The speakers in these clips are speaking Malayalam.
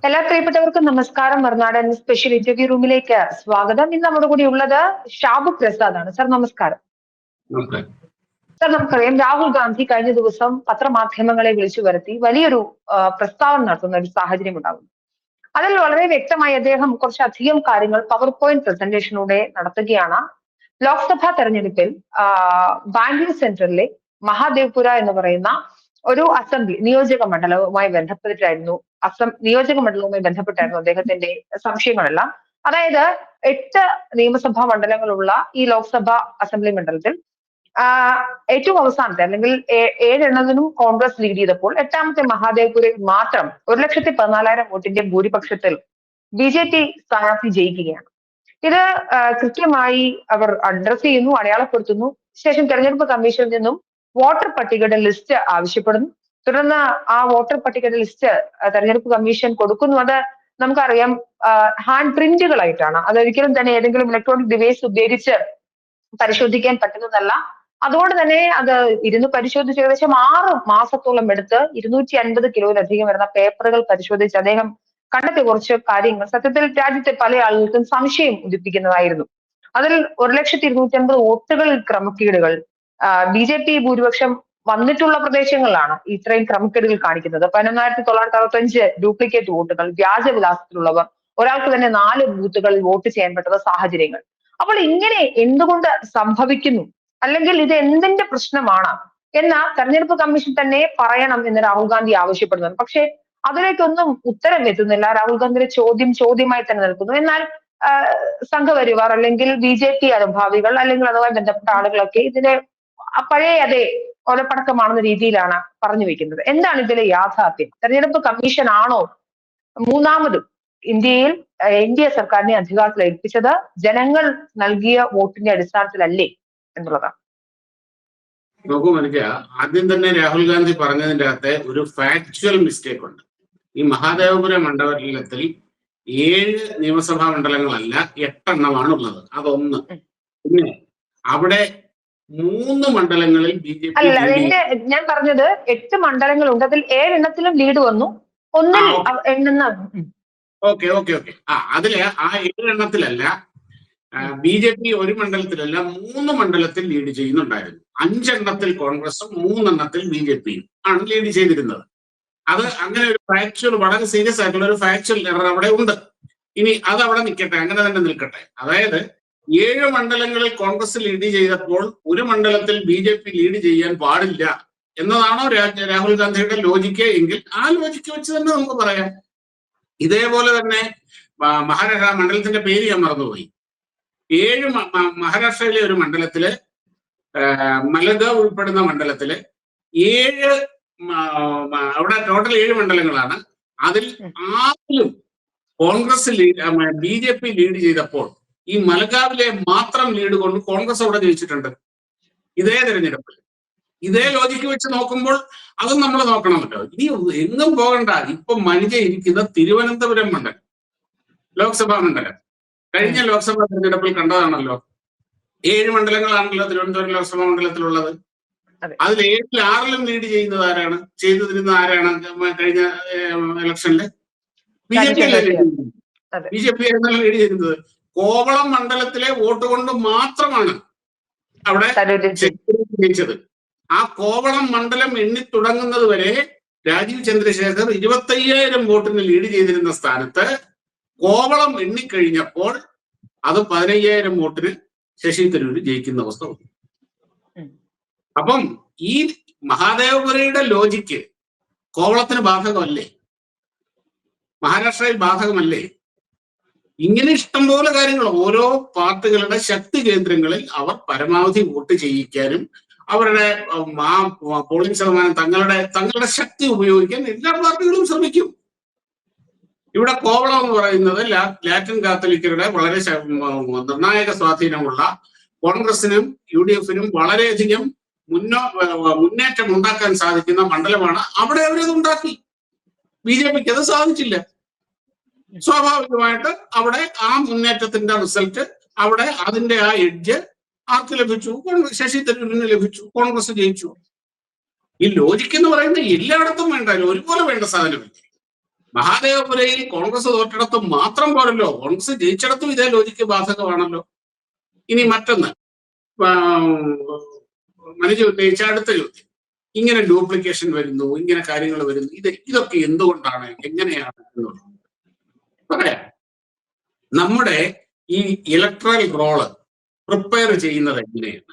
എല്ലാ പ്രിയപ്പെട്ടവർക്കും നമസ്കാരം. മറുനാടൻ സ്പെഷ്യൽ ഇന്റർവ്യൂ റൂമിലേക്ക് സ്വാഗതം. ഇന്ന് നമ്മുടെ കൂടി ഉള്ളത് ഷാബു പ്രസാദ് ആണ്. സർ നമസ്കാരം. സർ നമുക്കറിയാം രാഹുൽ ഗാന്ധി കഴിഞ്ഞ ദിവസം പത്രമാധ്യമങ്ങളെ വിളിച്ചു വരുത്തി വലിയൊരു പ്രസ്താവന നടത്തുന്ന ഒരു സാഹചര്യം ഉണ്ടാകുന്നു. അതിൽ വളരെ വ്യക്തമായി അദ്ദേഹം കുറച്ചധികം കാര്യങ്ങൾ പവർ പോയിന്റ് പ്രസന്റേഷനിലൂടെ നടത്തുകയാണ്. ലോക്സഭാ തെരഞ്ഞെടുപ്പിൽ ബാംഗ്ലൂർ സെൻട്രലിലെ മഹാദേവ്പുര എന്ന് പറയുന്ന ഒരു അസംബ്ലി നിയോജക മണ്ഡലവുമായി ബന്ധപ്പെട്ടായിരുന്നു അദ്ദേഹത്തിന്റെ സംശയങ്ങളെല്ലാം. അതായത് 8 നിയമസഭാ മണ്ഡലങ്ങളുള്ള ഈ ലോക്സഭാ അസംബ്ലി മണ്ഡലത്തിൽ ഏറ്റവും അവസാനത്തെ അല്ലെങ്കിൽ 7 എണ്ണത്തിനും കോൺഗ്രസ് ലീഡ് ചെയ്തപ്പോൾ 8ാമത്തെ മഹാദേവ്പുരയിൽ മാത്രം 1,14,000 വോട്ടിന്റെ ഭൂരിപക്ഷത്തിൽ BJP സ്ഥാനാർത്ഥി ജയിക്കുകയാണ്. ഇത് കൃത്യമായി അവർ അഡ്രസ് ചെയ്യുന്നു, അടയാളപ്പെടുത്തുന്നു. ശേഷം തെരഞ്ഞെടുപ്പ് കമ്മീഷനിൽ നിന്നും വോട്ടർ പട്ടികയുടെ ലിസ്റ്റ് ആവശ്യപ്പെടുന്നു. തുടർന്ന് ആ വോട്ടർ പട്ടികയുടെ ലിസ്റ്റ് തെരഞ്ഞെടുപ്പ് കമ്മീഷൻ കൊടുക്കുന്നു. അത് നമുക്കറിയാം ഹാൻഡ് പ്രിന്റുകളായിട്ടാണ്. അതൊരിക്കലും തന്നെ ഏതെങ്കിലും ഇലക്ട്രോണിക് ഡിവൈസ് ഉപയോഗിച്ച് പരിശോധിക്കാൻ പറ്റുന്നതല്ല. അതുകൊണ്ട് തന്നെ അത് ഇരുന്ന് പരിശോധിച്ച് ഏകദേശം 6 മാസത്തോളം എടുത്ത് 250 കിലോയിലധികം വരുന്ന പേപ്പറുകൾ പരിശോധിച്ച് അദ്ദേഹം കണ്ടെത്തിയ കുറച്ച് കാര്യങ്ങൾ സത്യത്തിൽ രാജ്യത്തെ പല ആളുകൾക്കും സംശയം ഉദിപ്പിക്കുന്നതായിരുന്നു. അതിൽ 1,250,000 വോട്ടുകളിൽ ക്രമക്കേടുകൾ, BJP ഭൂരിപക്ഷം വന്നിട്ടുള്ള പ്രദേശങ്ങളിലാണ് ഇത്രയും ക്രമക്കേടുകൾ കാണിക്കുന്നത്. 11,965 ഡ്യൂപ്ലിക്കേറ്റ് വോട്ടുകൾ, വ്യാജവിലാസത്തിലുള്ളവർ, ഒരാൾക്ക് തന്നെ 4 ബൂത്തുകളിൽ വോട്ട് ചെയ്യാൻ പറ്റുന്ന സാഹചര്യങ്ങൾ. അപ്പോൾ ഇങ്ങനെ എന്തുകൊണ്ട് സംഭവിക്കുന്നു, അല്ലെങ്കിൽ ഇത് എന്തിന്റെ പ്രശ്നമാണ് എന്ന തെരഞ്ഞെടുപ്പ് കമ്മീഷൻ തന്നെ പറയണം എന്ന് രാഹുൽ ഗാന്ധി ആവശ്യപ്പെടുന്നു. പക്ഷേ അതിലേക്കൊന്നും ഉത്തരം എത്തുന്നില്ല. രാഹുൽ ഗാന്ധിയുടെ ചോദ്യമായി തന്നെ നിൽക്കുന്നു. എന്നാൽ സംഘപരിവാർ അല്ലെങ്കിൽ BJP അനുഭാവികൾ അല്ലെങ്കിൽ അതുമായി ബന്ധപ്പെട്ട ആളുകളൊക്കെ ഇതിനെ പഴയ അതേ ഒലപ്പടക്കമാണെന്ന രീതിയിലാണ് പറഞ്ഞു വെക്കുന്നത്. എന്താണ് ഇതിലെ യാഥാർത്ഥ്യം? തെരഞ്ഞെടുപ്പ് കമ്മീഷൻ ആണോ മൂന്നാമതും ഇന്ത്യയിൽ NDA സർക്കാരിനെ അധികാരത്തിൽ ഏൽപ്പിച്ചത് ജനങ്ങൾ നൽകിയ വോട്ടിന്റെ അടിസ്ഥാനത്തിലല്ലേ എന്നുള്ളതാണ്. നോക്കൂ മനുഷ്യ, ആദ്യം തന്നെ രാഹുൽ ഗാന്ധി പറഞ്ഞതിൻ്റെ അകത്ത് ഒരു ഫാക്ച്വൽ മിസ്റ്റേക്ക് ഉണ്ട്. ഈ മഹാദേവപുര മണ്ഡലത്തിൽ 7 നിയമസഭാ മണ്ഡലങ്ങളല്ല 8 എണ്ണമാണ് ഉള്ളത്. അതൊന്ന്. പിന്നെ അവിടെ 3 മണ്ഡലങ്ങളിൽ BJP ഞാൻ പറഞ്ഞത് 8 മണ്ഡലങ്ങളുണ്ട്. അതിൽ 7 എണ്ണത്തിലും ലീഡ് വന്നു. ഒന്നിൽ ഓക്കെ. അതില് ആ 7 എണ്ണത്തിലല്ല BJP ഒരു മണ്ഡലത്തിലല്ല 3 മണ്ഡലത്തിൽ ലീഡ് ചെയ്യുന്നുണ്ടായിരുന്നു. 5 എണ്ണത്തിൽ കോൺഗ്രസും 3 എണ്ണത്തിൽ BJPയും ആണ് ലീഡ് ചെയ്തിരുന്നത്. അത് അങ്ങനെ ഒരു ഫാക്ച്വൽ, വളരെ സീരിയസ് ആയിട്ടുള്ള ഒരു ഫാക്ച്വൽ എറർ അവിടെ ഉണ്ട്. ഇനി അത് അവിടെ നിൽക്കട്ടെ, അങ്ങനെ തന്നെ നിൽക്കട്ടെ. അതായത് 7 മണ്ഡലങ്ങളിൽ കോൺഗ്രസ് ലീഡ് ചെയ്തപ്പോൾ ഒരു മണ്ഡലത്തിൽ BJP ലീഡ് ചെയ്യാൻ പാടില്ല എന്നതാണോ രാഹുൽ ഗാന്ധിയുടെ ലോജിക്ക് എങ്കിൽ ആ ലോജിക്ക് വെച്ച് തന്നെ നമുക്ക് പറയാം. ഇതേപോലെ തന്നെ മഹാരാഷ്ട്ര മണ്ഡലത്തിന്റെ പേര് ഞാൻ മറന്നുപോയി. 7 മഹാരാഷ്ട്രയിലെ ഒരു മണ്ഡലത്തില് മലഗാവ് ഉൾപ്പെടുന്ന മണ്ഡലത്തില് 7 അവിടെ ടോട്ടൽ 7 മണ്ഡലങ്ങളാണ്. അതിൽ 6ലും കോൺഗ്രസ് BJP ലീഡ് ചെയ്തപ്പോൾ ഈ മലഗാവിലെ മാത്രം ലീഡ് കൊണ്ട് കോൺഗ്രസ് അവിടെ ജയിച്ചിട്ടുണ്ട്. ഇതേ തെരഞ്ഞെടുപ്പിൽ ഇതേ ലോജിക്ക് വെച്ച് നോക്കുമ്പോൾ അതും നമ്മൾ നോക്കണമല്ലോ. ഇനി എങ്ങും പോകണ്ട. ഇപ്പൊ മനുജ ഇരിക്കുന്ന തിരുവനന്തപുരം മണ്ഡലം, ലോക്സഭാ മണ്ഡലം കഴിഞ്ഞ ലോക്സഭാ തെരഞ്ഞെടുപ്പിൽ കണ്ടതാണല്ലോ. 7 മണ്ഡലങ്ങളാണല്ലോ തിരുവനന്തപുരം ലോക്സഭാ മണ്ഡലത്തിലുള്ളത്. അതിൽ 7ൽ 6ലും ലീഡ് ചെയ്തിരുന്നത് ആരാണ് കഴിഞ്ഞ ഇലക്ഷനില്? BJP ആയിരുന്നല്ലോ ലീഡ് ചെയ്യുന്നത്. കോവളം മണ്ഡലത്തിലെ വോട്ട് കൊണ്ട് മാത്രമാണ് അവിടെ ജയിച്ചത്. ആ കോവളം മണ്ഡലം എണ്ണി തുടങ്ങുന്നത് വരെ രാജീവ് ചന്ദ്രശേഖർ 25,000 വോട്ടിന് ലീഡ് ചെയ്തിരുന്ന സ്ഥാനത്ത് കോവളം എണ്ണിക്കഴിഞ്ഞപ്പോൾ അത് 15,000 വോട്ടിന് ശശി തരൂര് ജയിക്കുന്ന അവസ്ഥ വന്നു. അപ്പം ഈ മഹാദേവപുരയുടെ ലോജിക്ക് കോവളത്തിന് ബാധകമല്ലേ? മഹാരാഷ്ട്രയിൽ ബാധകമല്ലേ? ഇങ്ങനെ ഇഷ്ടംപോലെ കാര്യങ്ങൾ ഓരോ പാർട്ടികളുടെ ശക്തി കേന്ദ്രങ്ങളിൽ അവർ പരമാവധി വോട്ട് ചെയ്യിക്കാനും അവരുടെ ആ പോളിംഗ് ശതമാനം തങ്ങളുടെ ശക്തി ഉപയോഗിക്കാൻ എല്ലാ പാർട്ടികളും ശ്രമിക്കും. ഇവിടെ കോവളം എന്ന് പറയുന്നത് ലാറ്റിൻ കാത്തലിക്കരുടെ വളരെ നിർണായക സ്വാധീനമുള്ള കോൺഗ്രസിനും UDFനും വളരെയധികം മുന്നേറ്റം ഉണ്ടാക്കാൻ സാധിക്കുന്ന മണ്ഡലമാണ്. അവിടെ അവരത് ഉണ്ടാക്കി. BJPക്ക് അത് സാധിച്ചില്ല. സ്വാഭാവികമായിട്ട് അവിടെ ആ മുന്നേറ്റത്തിന്റെ റിസൾട്ട്, അവിടെ അതിന്റെ ആ എഡ്ജ് ആർക്ക് ലഭിച്ചു? ശശി തരൂരിന് ലഭിച്ചു. കോൺഗ്രസ് ജയിച്ചു. ഈ ലോജിക്ക് എന്ന് പറയുന്നത് എല്ലായിടത്തും വേണ്ട, ഒരുപോലെ വേണ്ട സാധനമില്ല. മഹാദേവപുരയിൽ കോൺഗ്രസ് തോറ്റിടത്ത് മാത്രം പോരല്ലോ, കോൺഗ്രസ് ജയിച്ചിടത്തും ഇതേ ലോജിക്ക് ബാധകമാണല്ലോ. ഇനി മറ്റൊന്ന് മനു ഉന്നയിച്ച അടുത്ത ചോദ്യം, ഇങ്ങനെ ഡ്യൂപ്ലിക്കേഷൻ വരുന്നു, ഇങ്ങനെ കാര്യങ്ങൾ വരുന്നു, ഇതൊക്കെ എന്തുകൊണ്ടാണ്, എങ്ങനെയാണ് എന്നുള്ളത് പറയാം. നമ്മുടെ ഈ ഇലക്ട്രൽ റോള് പ്രിപ്പയർ ചെയ്യുന്നത് എങ്ങനെയാണ്?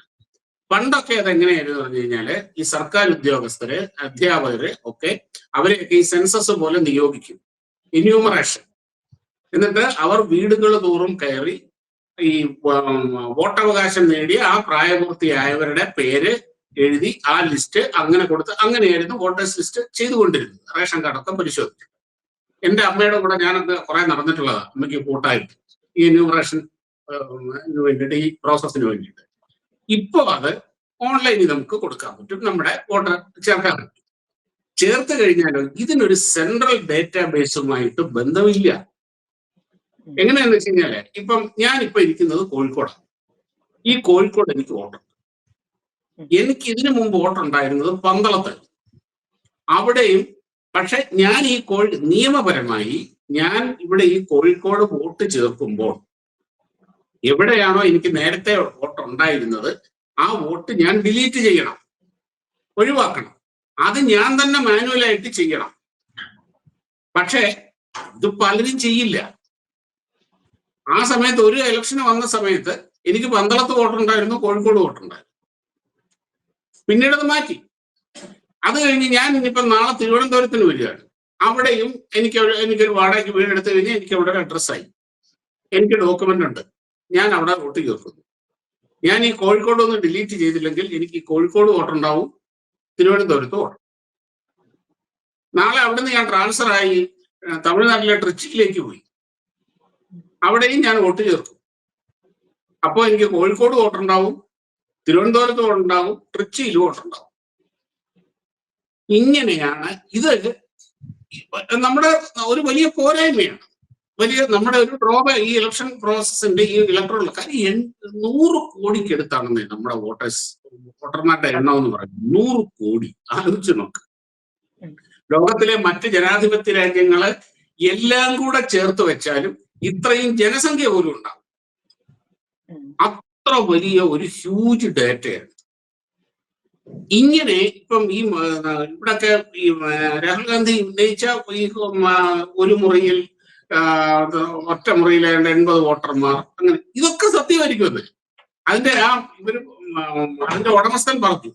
പണ്ടൊക്കെ അതെങ്ങനെയായിരുന്നു പറഞ്ഞു കഴിഞ്ഞാല് ഈ സർക്കാർ ഉദ്യോഗസ്ഥര്, അധ്യാപകര് ഒക്കെ അവരെയൊക്കെ ഈ സെൻസസ് പോലെ നിയോഗിക്കും, എന്യൂമറേഷൻ. എന്നിട്ട് അവർ വീടുകൾ തോറും കയറി ഈ വോട്ടവകാശം നേടിയ ആ പ്രായപൂർത്തിയായവരുടെ പേര് എഴുതി ആ ലിസ്റ്റ് അങ്ങനെ കൊടുത്ത് അങ്ങനെയായിരുന്നു വോട്ടേഴ്സ് ലിസ്റ്റ് ചെയ്തുകൊണ്ടിരുന്നത്, റേഷൻ കാർഡൊക്കെ പരിശോധിച്ചു. എന്റെ അമ്മയുടെ കൂടെ ഞാനൊക്കെ കുറെ നടന്നിട്ടുള്ളതാണ്, അമ്മയ്ക്ക് കൂട്ടായിട്ട് ഈ എന്യൂമറേഷൻ വേണ്ടിയിട്ട്, ഈ പ്രോസസ്സിന് വേണ്ടിയിട്ട്. ഇപ്പൊ അത് ഓൺലൈനിൽ നമുക്ക് കൊടുക്കാൻ പറ്റും, നമ്മുടെ വോട്ടർ ചേർക്കാൻ പറ്റും. ചേർത്ത് കഴിഞ്ഞാലോ ഇതിനൊരു സെൻട്രൽ ഡേറ്റാബേസുമായിട്ട് ബന്ധമില്ല. എങ്ങനെയാന്ന് വെച്ച് കഴിഞ്ഞാല് ഇപ്പം ഞാനിപ്പോ ഇരിക്കുന്നത് കോഴിക്കോടാണ്. ഈ കോഴിക്കോട് എനിക്ക് വോട്ടുണ്ട്. എനിക്ക് ഇതിനു മുമ്പ് വോട്ടുണ്ടായിരുന്നത് പന്തളത്ത്. അവിടെയും പക്ഷെ ഞാൻ ഈ നിയമപരമായി ഞാൻ ഇവിടെ ഈ കോഴിക്കോട് വോട്ട് ചേർക്കുമ്പോൾ എവിടെയാണോ എനിക്ക് നേരത്തെ വോട്ട് ഉണ്ടായിരുന്നത് ആ വോട്ട് ഞാൻ ഡിലീറ്റ് ചെയ്യണം, ഒഴിവാക്കണം. അത് ഞാൻ തന്നെ മാനുവലായിട്ട് ചെയ്യണം. പക്ഷേ ഇത് പലരും ചെയ്യില്ല. ആ സമയത്ത് ഒരു ഇലക്ഷന് വന്ന സമയത്ത് എനിക്ക് പന്തളത്ത് വോട്ടുണ്ടായിരുന്നു, കോഴിക്കോട് വോട്ടുണ്ടായിരുന്നു. പിന്നീട് അത് മാറ്റി. അത് കഴിഞ്ഞ് ഞാൻ ഇനിയിപ്പം നാളെ തിരുവനന്തപുരത്തിന് വരികയാണ്. അവിടെയും എനിക്കൊരു വാടകയ്ക്ക് വീടെടുത്ത് കഴിഞ്ഞാൽ എനിക്ക് അവിടെ ഒരു അഡ്രസ്സായി, എനിക്ക് ഡോക്യുമെന്റ് ഉണ്ട്, ഞാൻ അവിടെ വോട്ട് ചേർക്കുന്നു. ഞാൻ ഈ കോഴിക്കോട് ഒന്ന് ഡിലീറ്റ് ചെയ്തില്ലെങ്കിൽ എനിക്ക് ഈ കോഴിക്കോട് വോട്ടുണ്ടാവും, തിരുവനന്തപുരത്ത് വോട്ട്. നാളെ അവിടുന്ന് ഞാൻ ട്രാൻസ്ഫർ ആയി തമിഴ്നാട്ടിലെ ട്രിച്ചിയിലേക്ക് പോയി, അവിടെയും ഞാൻ വോട്ട് ചേർക്കും. അപ്പോൾ എനിക്ക് കോഴിക്കോട് വോട്ടുണ്ടാവും, തിരുവനന്തപുരത്ത് വോട്ടുണ്ടാവും, ട്രിച്ചിയിൽ വോട്ടുണ്ടാവും. ഇങ്ങനെയാണ് ഇത്. നമ്മുടെ ഒരു വലിയ പോരായ്മയാണ്, നമ്മുടെ ഒരു ഡ്രോബാക്ക് ഈ ഇലക്ഷൻ പ്രോസസ്സിന്റെ ഈ ഇലക്ട്രൽ കാര്യം. 100 കോടിക്കടുത്താണെന്നേ നമ്മുടെ വോട്ടർമാരുടെ എണ്ണം എന്ന് പറയുന്നത്. 100 കോടി ആലോചിച്ച് നോക്ക്. ലോകത്തിലെ മറ്റ് ജനാധിപത്യ രാജ്യങ്ങള് എല്ലാം കൂടെ ചേർത്ത് വെച്ചാലും ഇത്രയും ജനസംഖ്യ പോലും ഉണ്ടാവും. അത്ര വലിയ ഒരു ഹ്യൂജ് ഡേറ്റയാണ്. ഇങ്ങനെ ഇപ്പം ഈ ഇവിടൊക്കെ ഈ രാഹുൽ ഗാന്ധി ഉന്നയിച്ച ഈ ഒരു മുറിയിൽ ഒറ്റ മുറിയിലെ 80 വോട്ടർമാർ, അങ്ങനെ ഇതൊക്കെ സത്യമായിരിക്കും. അതിന്റെ അതിന്റെ ഉടമസ്ഥൻ പറഞ്ഞു.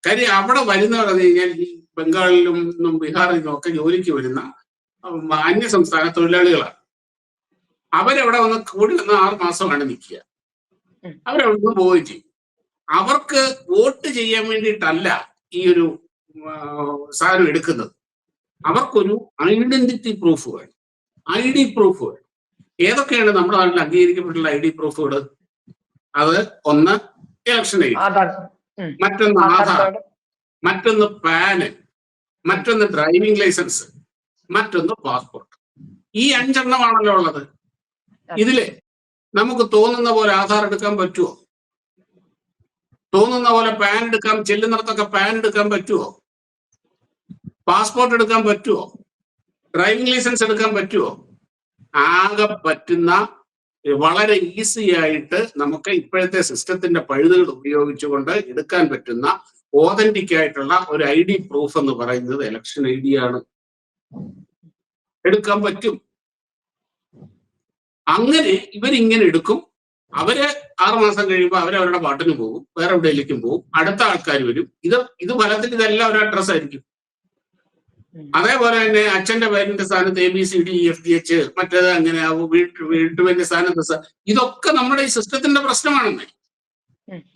കാര്യം അവിടെ വരുന്നവർ പറഞ്ഞു കഴിഞ്ഞാൽ ഈ ബംഗാളിലും ബീഹാറിൽ നിന്നും ഒക്കെ ജോലിക്ക് വരുന്ന അന്യ സംസ്ഥാന തൊഴിലാളികളാണ്. അവരവിടെ വന്ന് കൂടി വന്ന് 6 മാസമാണ് നിൽക്കുക. അവരവിടെ നിന്ന് പോവുകയും ചെയ്യും. അവർക്ക് വോട്ട് ചെയ്യാൻ വേണ്ടിയിട്ടല്ല ഈ ഒരു സാധനം എടുക്കുന്നത്. അവർക്കൊരു ഐഡന്റിറ്റി പ്രൂഫ് വേണം, ID പ്രൂഫ് വേണം. ഏതൊക്കെയാണ് നമ്മുടെ നാട്ടിൽ അംഗീകരിക്കപ്പെട്ടുള്ള ID പ്രൂഫുകൾ? അത് ഒന്ന് ഇലക്ഷൻ ഐഡി, മറ്റൊന്ന് ആധാർ, മറ്റൊന്ന് പാന്, മറ്റൊന്ന് ഡ്രൈവിംഗ് ലൈസൻസ്, മറ്റൊന്ന് പാസ്പോർട്ട്. ഈ 5 എണ്ണമാണല്ലോ ഉള്ളത്. ഇതില് നമുക്ക് തോന്നുന്ന പോലെ ആധാർ എടുക്കാൻ പറ്റുമോ? തോന്നുന്ന പോലെ പാൻ എടുക്കാൻ, ചെല്ലുന്നിടത്തൊക്കെ പാൻ എടുക്കാൻ പറ്റുമോ? പാസ്പോർട്ട് എടുക്കാൻ പറ്റുമോ? ഡ്രൈവിംഗ് ലൈസൻസ് എടുക്കാൻ പറ്റുമോ? ആകെ പറ്റുന്ന വളരെ ഈസി ആയിട്ട് നമുക്ക് ഇപ്പോഴത്തെ സിസ്റ്റത്തിന്റെ പഴുതുകൾ ഉപയോഗിച്ചുകൊണ്ട് എടുക്കാൻ പറ്റുന്ന ഓതന്റിക് ആയിട്ടുള്ള ഒരു ID പ്രൂഫ് എന്ന് പറയുന്നത് ഇലക്ഷൻ ID ആണ്. എടുക്കാൻ പറ്റും. അങ്ങനെ ഇവരിങ്ങനെ എടുക്കും. അവര് 6 മാസം കഴിയുമ്പോൾ അവരവരുടെ പാട്ടിന് പോകും, വേറെ എവിടെയെങ്കിലും പോകും, അടുത്ത ആൾക്കാർ വരും. ഇത് ഫലത്തിൽ ഇതെല്ലാം ഒരു അഡ്രസ് ആയിരിക്കും. അതേപോലെ തന്നെ അച്ഛന്റെ പേരിന്റെ സ്ഥാനത്ത് ABCDEFGH, മറ്റേത് അങ്ങനെ വീട്ടുപേരിന്റെ സ്ഥാനത്ത്. ഇതൊക്കെ നമ്മുടെ ഈ സിസ്റ്റത്തിന്റെ പ്രശ്നമാണെന്നേ.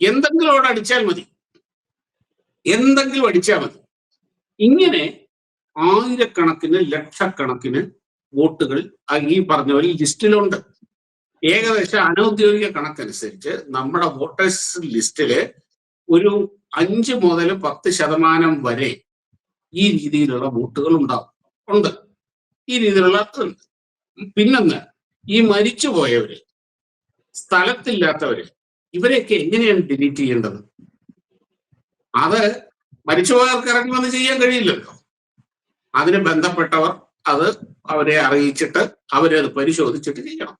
എന്തെങ്കിലും അവിടെ അടിച്ചാൽ മതി, എന്തെങ്കിലും അടിച്ചാൽ മതി. ഇങ്ങനെ ആയിരക്കണക്കിന് ലക്ഷക്കണക്കിന് വോട്ടുകൾ ഈ പറഞ്ഞ പോലെ ലിസ്റ്റിലുണ്ട്. ഏകദേശം അനൗദ്യോഗിക കണക്കനുസരിച്ച് നമ്മുടെ വോട്ടേഴ്സ് ലിസ്റ്റില് ഒരു 5 മുതൽ 10% വരെ ഈ രീതിയിലുള്ള വോട്ടുകൾ ഉണ്ട്. ഈ രീതിയിലുള്ള ഉണ്ട്. പിന്നൊന്ന്, ഈ മരിച്ചുപോയവര്, സ്ഥലത്തില്ലാത്തവര്, ഇവരെയൊക്കെ എങ്ങനെയാണ് ഡിലീറ്റ് ചെയ്യേണ്ടത്? അത് മരിച്ചുപോയവർക്ക് ഇറങ്ങി വന്ന് ചെയ്യാൻ കഴിയില്ലല്ലോ. അതിന് ബന്ധപ്പെട്ടവർ അത് അവരെ അറിയിച്ചിട്ട് അവരത് പരിശോധിച്ചിട്ട് ചെയ്യണം.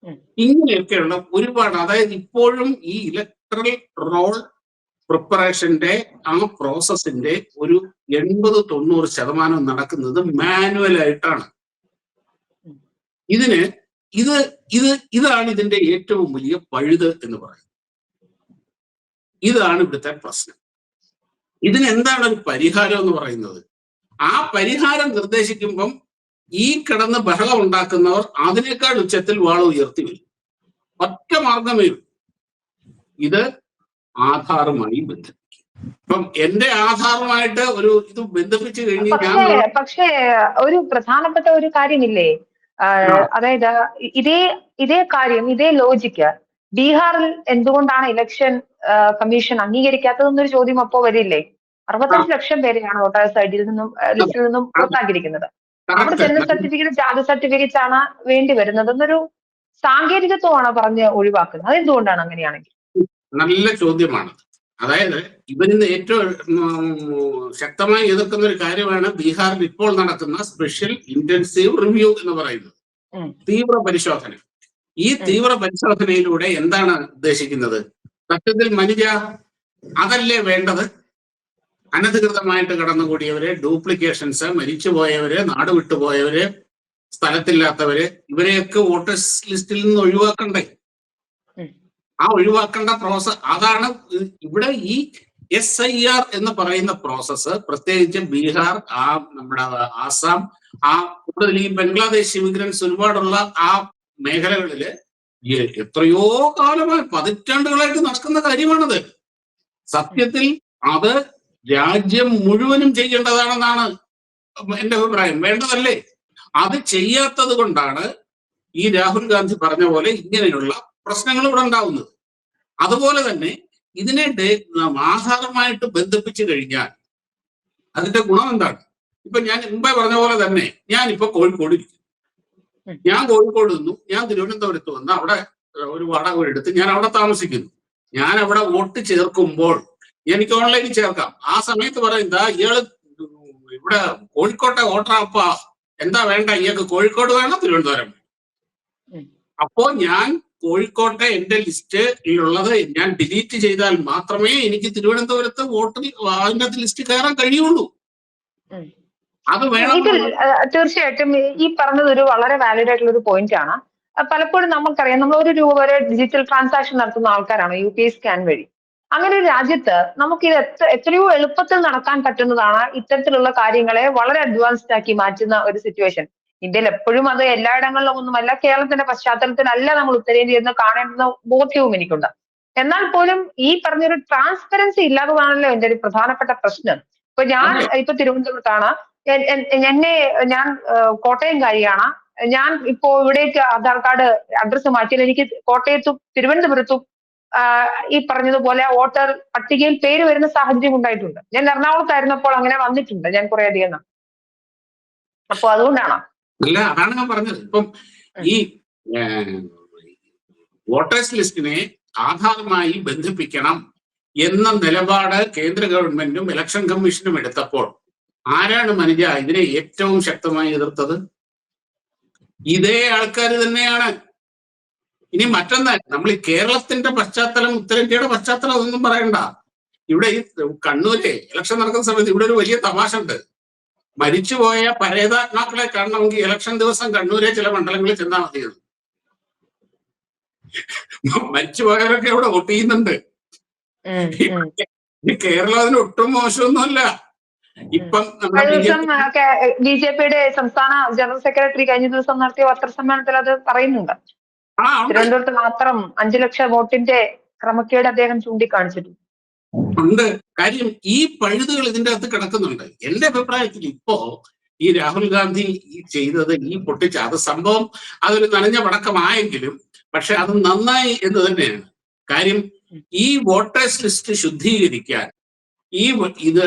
ഉം. ഇങ്ങനെയൊക്കെയുള്ള ഒരുപാട്, അതായത് ഇപ്പോഴും ഈ ഇലക്ട്രൽ റോൾ പ്രിപ്പറേഷന്റെ ആ പ്രോസസ്സിന്റെ ഒരു 80-90% നടക്കുന്നത് മാനുവൽ ആയിട്ടാണ്. ഇതിന് ഇത് ഇത് ഇതാണ് ഇതിന്റെ ഏറ്റവും വലിയ പഴുത് എന്ന് പറയുന്നത്. ഇതാണ് ഇവിടുത്തെ പ്രശ്നം. ഇതിന് എന്താണ് ഒരു പരിഹാരം എന്ന് പറയുന്നത്? ആ പരിഹാരം നിർദ്ദേശിക്കുമ്പം ഈ കിടന്ന് ബഹളം ഉണ്ടാക്കുന്നവർ അതിനേക്കാൾ ഉച്ചത്തിൽ വാൾ ഉയർത്തി വരും. ഒറ്റ മാർഗമേ ഉള്ളൂ, ഇത് ആധാറുമായി ബന്ധിപ്പിക്കും. ഇപ്പം എന്റെ ആധാറുമായിട്ട് ഒരു ഇത് ബന്ധിപ്പിച്ചു കഴിഞ്ഞ് പക്ഷേ ഒരു പ്രധാനപ്പെട്ട ഒരു കാര്യമില്ലേ, അതായത് ഇതേ കാര്യം, ഇതേ ലോജിക്ക് ബീഹാറിൽ എന്തുകൊണ്ടാണ് ഇലക്ഷൻ കമ്മീഷൻ അംഗീകരിക്കാത്തതെന്നൊരു ചോദ്യം അപ്പോ വരില്ലേ? 65 ലക്ഷം പേരെയാണ് വോട്ടേഴ്സ് ഐഡിയിൽ നിന്നും ലിസ്റ്റിൽ നിന്നും പുറത്താക്കിയിരിക്കുന്നത്. അവിടെ ജനന സർട്ടിഫിക്കറ്റ്, ജാതി സർട്ടിഫിക്കറ്റ് ആണ് വേണ്ടി വരുന്നത് എന്നൊരു സാങ്കേതികത്വമാണ് പറഞ്ഞ് ഒഴിവാക്കുന്നത്. അതെന്തുകൊണ്ടാണ് അങ്ങനെയാണെങ്കിൽ? നല്ല ചോദ്യമാണ്. അതായത് ഇവരിന്ന് ഏറ്റവും ശക്തമായി എതിർക്കുന്ന ഒരു കാര്യമാണ് ബീഹാറിൽ ഇപ്പോൾ നടക്കുന്ന സ്പെഷ്യൽ ഇന്റൻസീവ് റിവ്യൂ എന്ന് പറയുന്നത്, തീവ്ര പരിശോധന. ഈ തീവ്ര പരിശോധനയിലൂടെ എന്താണ് ഉദ്ദേശിക്കുന്നത്? സത്യത്തിൽ മനുജ അതല്ലേ വേണ്ടത്? അനധികൃതമായിട്ട് കടന്നുകൂടിയവര്, ഡ്യൂപ്ലിക്കേഷൻസ്, മരിച്ചുപോയവര്, നാട് വിട്ടുപോയവര്, സ്ഥലത്തില്ലാത്തവര്, ഇവരെയൊക്കെ വോട്ടേഴ്സ് ലിസ്റ്റിൽ നിന്ന് ഒഴിവാക്കണ്ടേ? ആ ഒഴിവാക്കേണ്ട പ്രോസസ് അതാണ്. ഇവിടെ ഈ SIR എന്ന് പറയുന്ന പ്രോസസ്സ്, പ്രത്യേകിച്ച് ബീഹാർ, നമ്മുടെ ആസാം, കൂടുതൽ ഈ ബംഗ്ലാദേശ് ഇമിഗ്രൻസ് ഒരുപാടുള്ള ആ മേഖലകളില് എത്രയോ കാലമായി, പതിറ്റാണ്ടുകളായിട്ട് നടക്കുന്ന കാര്യമാണത്. സത്യത്തിൽ അത് രാജ്യം മുഴുവനും ചെയ്യേണ്ടതാണെന്നാണ് എന്റെ അഭിപ്രായം. വേണ്ടതല്ലേ? അത് ചെയ്യാത്തത് കൊണ്ടാണ് ഈ രാഹുൽ ഗാന്ധി പറഞ്ഞ പോലെ ഇങ്ങനെയുള്ള പ്രശ്നങ്ങൾ ഇവിടെ ഉണ്ടാവുന്നത്. അതുപോലെ തന്നെ ഇതിനെ ആധാരമായിട്ട് ബന്ധിപ്പിച്ചു കഴിഞ്ഞാൽ അതിന്റെ ഗുണം എന്താണ്? ഇപ്പൊ ഞാൻ മുമ്പേ പറഞ്ഞ പോലെ തന്നെ ഞാനിപ്പോ കോഴിക്കോട് ഇരിക്കുന്നു. ഞാൻ കോഴിക്കോട് നിന്നു, ഞാൻ തിരുവനന്തപുരത്ത് വന്ന് അവിടെ ഒരു വാടക എടുത്ത് ഞാൻ അവിടെ താമസിക്കുന്നു. ഞാൻ അവിടെ വോട്ട് ചേർക്കുമ്പോൾ എനിക്ക് ഓൺലൈനിൽ ചേർക്കാം. ആ സമയത്ത് പറയുന്നത് ഇയാള് ഇവിടെ കോഴിക്കോട്ടെ വോട്ടറാപ്പാ, എന്താ വേണ്ട, ഇയാൾക്ക് കോഴിക്കോട് വേണം, തിരുവനന്തപുരം. അപ്പോ ഞാൻ കോഴിക്കോട്ടെ എന്റെ ലിസ്റ്റിലുള്ളത് ഞാൻ ഡിലീറ്റ് ചെയ്താൽ മാത്രമേ എനിക്ക് തിരുവനന്തപുരത്ത് വോട്ടിൽ അതിന്റെ ലിസ്റ്റ് കയറാൻ കഴിയുള്ളൂ. അത് വേണം. തീർച്ചയായിട്ടും ഈ പറഞ്ഞത് ഒരു വളരെ വാലിഡ് ആയിട്ടുള്ള ഒരു പോയിന്റ് ആണ്. പലപ്പോഴും നമുക്കറിയാം, നമ്മൾ ഒരു രൂപ വരെ ഡിജിറ്റൽ ട്രാൻസാക്ഷൻ നടത്തുന്ന ആൾക്കാരാണ് UPI സ്കാൻ വഴി. അങ്ങനെ ഒരു രാജ്യത്ത് നമുക്ക് ഇത് എത്രയോ എളുപ്പത്തിൽ നടക്കാൻ പറ്റുന്നതാണ് ഇത്തരത്തിലുള്ള കാര്യങ്ങളെ വളരെ അഡ്വാൻസ്ഡ് ആക്കി മാറ്റുന്ന ഒരു സിറ്റുവേഷൻ. ഇന്ത്യയിൽ എപ്പോഴും അത് എല്ലായിടങ്ങളിലും ഒന്നുമല്ല, കേരളത്തിന്റെ പശ്ചാത്തലത്തിലല്ല നമ്മൾ ഉത്തരേന്ത്യയിൽ നിന്ന് കാണേണ്ടുന്ന ബോധ്യവും എനിക്കുണ്ട്. എന്നാൽ പോലും ഈ പറഞ്ഞൊരു ട്രാൻസ്പെറൻസി ഇല്ലാത്തതാണല്ലോ എന്റെ ഒരു പ്രധാനപ്പെട്ട പ്രശ്നം. ഇപ്പൊ ഞാൻ ഇപ്പൊ തിരുവനന്തപുരത്താണ്, ഞാൻ കോട്ടയംകാരിയാണ്. ഞാൻ ഇപ്പോ ഇവിടേക്ക് ആധാർ കാർഡ് അഡ്രസ്സ് മാറ്റിയാൽ എനിക്ക് കോട്ടയത്തും തിരുവനന്തപുരത്തും ഈ പറഞ്ഞതുപോലെ വോട്ടർ പട്ടികയിൽ പേര് വരുന്ന സാഹചര്യം ഉണ്ടായിട്ടുണ്ട്. ഞാൻ എറണാകുളത്തായിരുന്നപ്പോൾ അങ്ങനെ വന്നിട്ടുണ്ട് ഞാൻ കുറെ അധികം. അപ്പൊ അതുകൊണ്ടാണ്. അല്ല, അതാണ് ഞാൻ പറഞ്ഞത്. ഇപ്പം ഈ വോട്ടേഴ്സ് ലിസ്റ്റിനെ ആധാറുമായി ബന്ധിപ്പിക്കണം എന്ന നിലപാട് കേന്ദ്ര ഗവൺമെന്റും ഇലക്ഷൻ കമ്മീഷനും എടുത്തപ്പോൾ ആരാണ് മനുജ ഇതിനെ ഏറ്റവും ശക്തമായി എതിർത്തത്? ഇതേ ആൾക്കാർ തന്നെയാണ്. ഇനി മറ്റൊന്ന്, നമ്മൾ ഈ കേരളത്തിന്റെ പശ്ചാത്തലം, ഉത്തരേന്ത്യയുടെ പശ്ചാത്തലം അതൊന്നും പറയണ്ട. ഇവിടെ ഈ കണ്ണൂര് ഇലക്ഷൻ നടക്കുന്ന സമയത്ത് ഇവിടെ ഒരു വലിയ തമാശ ഉണ്ട്. മരിച്ചുപോയ പരേതാത്മാക്കളെ കാണണമെങ്കിൽ ഇലക്ഷൻ ദിവസം കണ്ണൂരെ ചില മണ്ഡലങ്ങളിൽ ചെന്നാൽ മതിയത്. മരിച്ചുപോയവരൊക്കെ ഇവിടെ വോട്ട് ചെയ്യുന്നുണ്ട്. കേരളം അതിന് ഒട്ടും മോശമൊന്നുമല്ല. ഇപ്പം BJPയുടെ സംസ്ഥാന ജനറൽ സെക്രട്ടറി കഴിഞ്ഞ ദിവസം നടത്തിയ പത്രസമ്മേളനത്തിൽ അത് പറയുന്നുണ്ട്. തിരുവനന്തപുരത്ത് മാത്രം 5 ലക്ഷം വോട്ടിന്റെ ക്രമക്കേട് അദ്ദേഹം ചൂണ്ടിക്കാണിച്ചിട്ടുണ്ട്. ഉണ്ട്. കാര്യം ഈ പഴുതുകൾ ഇതിന്റെ അകത്ത് കിടക്കുന്നുണ്ട്. എന്റെ അഭിപ്രായത്തിൽ ഇപ്പോ ഈ രാഹുൽ ഗാന്ധി ചെയ്തത്, ഈ പൊട്ടിച്ച അത് സംഭവം അതൊരു നനഞ്ഞ പടക്കമായെങ്കിലും പക്ഷെ അത് നന്നായി എന്ന് തന്നെയാണ്. കാര്യം ഈ വോട്ടേഴ്സ് ലിസ്റ്റ് ശുദ്ധീകരിക്കാൻ ഇത്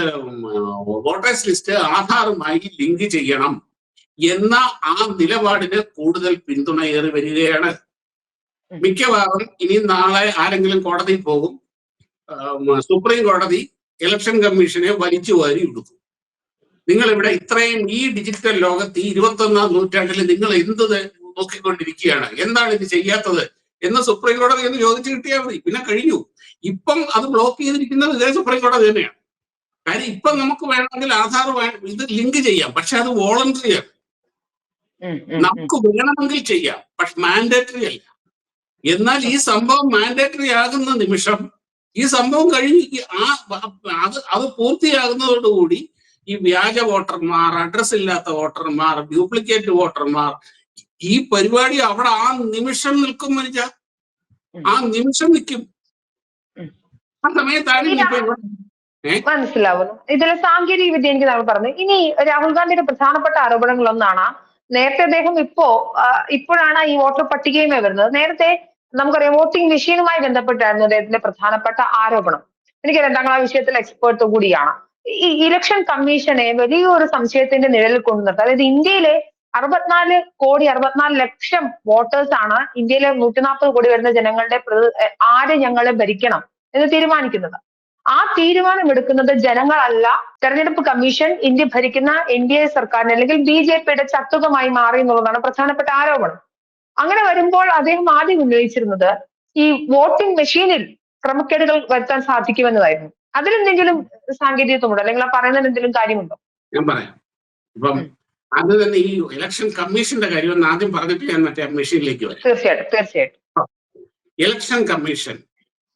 വോട്ടേഴ്സ് ലിസ്റ്റ് ആധാറുമായി ലിങ്ക് ചെയ്യണം എന്ന ആ നിലപാടിന് കൂടുതൽ പിന്തുണയേറി വരികയാണ്. മിക്കവാറും ഇനി നാളെ ആരെങ്കിലും കോടതിയിൽ പോകും, സുപ്രീം കോടതി ഇലക്ഷൻ കമ്മീഷനെ വലിച്ചു വാരി എടുക്കും. നിങ്ങൾ ഇവിടെ ഇത്രയും ഈ ഡിജിറ്റൽ ലോകത്ത് ഈ 21-ാം നൂറ്റാണ്ടിൽ നിങ്ങൾ എന്ത് നോക്കിക്കൊണ്ടിരിക്കുകയാണ്, എന്താണ് ഇത് ചെയ്യാത്തത് എന്ന് സുപ്രീം കോടതി എന്ന് ചോദിച്ചു കിട്ടിയാൽ മതി, പിന്നെ കഴിഞ്ഞു. ഇപ്പം അത് ബ്ലോക്ക് ചെയ്തിരിക്കുന്നത് ഇതേ സുപ്രീം കോടതി തന്നെയാണ്. കാര്യം ഇപ്പം നമുക്ക് വേണമെങ്കിൽ ആധാർ ഇത് ലിങ്ക് ചെയ്യാം, പക്ഷെ അത് വോളണ്ടറി ആണ്. നമുക്ക് വേണമെങ്കിൽ ചെയ്യാം, പക്ഷെ മാൻഡേറ്ററി അല്ല. എന്നാൽ ഈ സംഭവം മാൻഡേറ്ററി ആകുന്ന നിമിഷം ഈ സംഭവം കഴിഞ്ഞ് അത് പൂർത്തിയാകുന്നതോടുകൂടി ഈ വ്യാജ വോട്ടർമാർ, അഡ്രസ് ഇല്ലാത്ത വോട്ടർമാർ, ഡ്യൂപ്ലിക്കേറ്റ് വോട്ടർമാർ, ഈ പരിപാടി അവിടെ ആ നിമിഷം നിൽക്കും. മനുഷ്യ ആ നിമിഷം നിൽക്കും. ആ സമയത്താണ് മനസ്സിലാവുന്നു. ഇതിലെ സാങ്കേതിക വിദ്യ എനിക്ക് നമ്മൾ പറഞ്ഞു. ഇനി രാഹുൽ ഗാന്ധിയുടെ പ്രധാനപ്പെട്ട ആരോപണങ്ങളൊന്നാണ്, നേരത്തെ അദ്ദേഹം ഇപ്പോഴാണ് ഈ വോട്ടർ പട്ടികയുമേ വരുന്നത്. നേരത്തെ നമുക്കറിയാം വോട്ടിംഗ് മെഷീനുമായി ബന്ധപ്പെട്ടായിരുന്നു അദ്ദേഹത്തിന്റെ പ്രധാനപ്പെട്ട ആരോപണം. എനിക്ക് 2ാം ക്ലാസ് വിഷയത്തിൽ എക്സ്പേർട്ട് കൂടിയാണ്. ഈ ഇലക്ഷൻ കമ്മീഷനെ വലിയൊരു സംശയത്തിന്റെ നിഴലിൽ കൊണ്ടുവന്നിട്ട്, അതായത് ഇന്ത്യയിലെ 64 ലക്ഷം വോട്ടേഴ്സ് ആണ് ഇന്ത്യയിലെ 140 കോടി വരുന്ന ജനങ്ങളുടെ ആര് ഞങ്ങളെ ഭരിക്കണം എന്ന് തീരുമാനിക്കുന്നത്. ആ തീരുമാനം എടുക്കുന്നത് ജനങ്ങളല്ല, തെരഞ്ഞെടുപ്പ് കമ്മീഷൻ ഇന്ത്യ ഭരിക്കുന്ന NDA സർക്കാരിന് അല്ലെങ്കിൽ BJPയുടെ ചട്ടുകമായി മാറി എന്നുള്ളതാണ് പ്രധാനപ്പെട്ട ആരോപണം. അങ്ങനെ വരുമ്പോൾ അദ്ദേഹം ആദ്യം ഉന്നയിച്ചിരുന്നത് ഈ വോട്ടിംഗ് മെഷീനിൽ ക്രമക്കേടുകൾ വരുത്താൻ സാധിക്കുമെന്നതായിരുന്നു. അതിലെന്തെങ്കിലും സാങ്കേതികത്വമുണ്ടോ, അല്ലെങ്കിൽ ആ പറയുന്നതിന് എന്തെങ്കിലും കാര്യമുണ്ടോ? ഞാൻ പറയാം. ഇപ്പം അത് തന്നെ ഈ ഇലക്ഷൻ കമ്മീഷന്റെ കാര്യം ഒന്ന് ആദ്യം പറഞ്ഞിട്ട് ഞാൻ മറ്റേ മെഷീനിലേക്ക് വരാം. തീർച്ചയായിട്ടും. ഇലക്ഷൻ കമ്മീഷൻ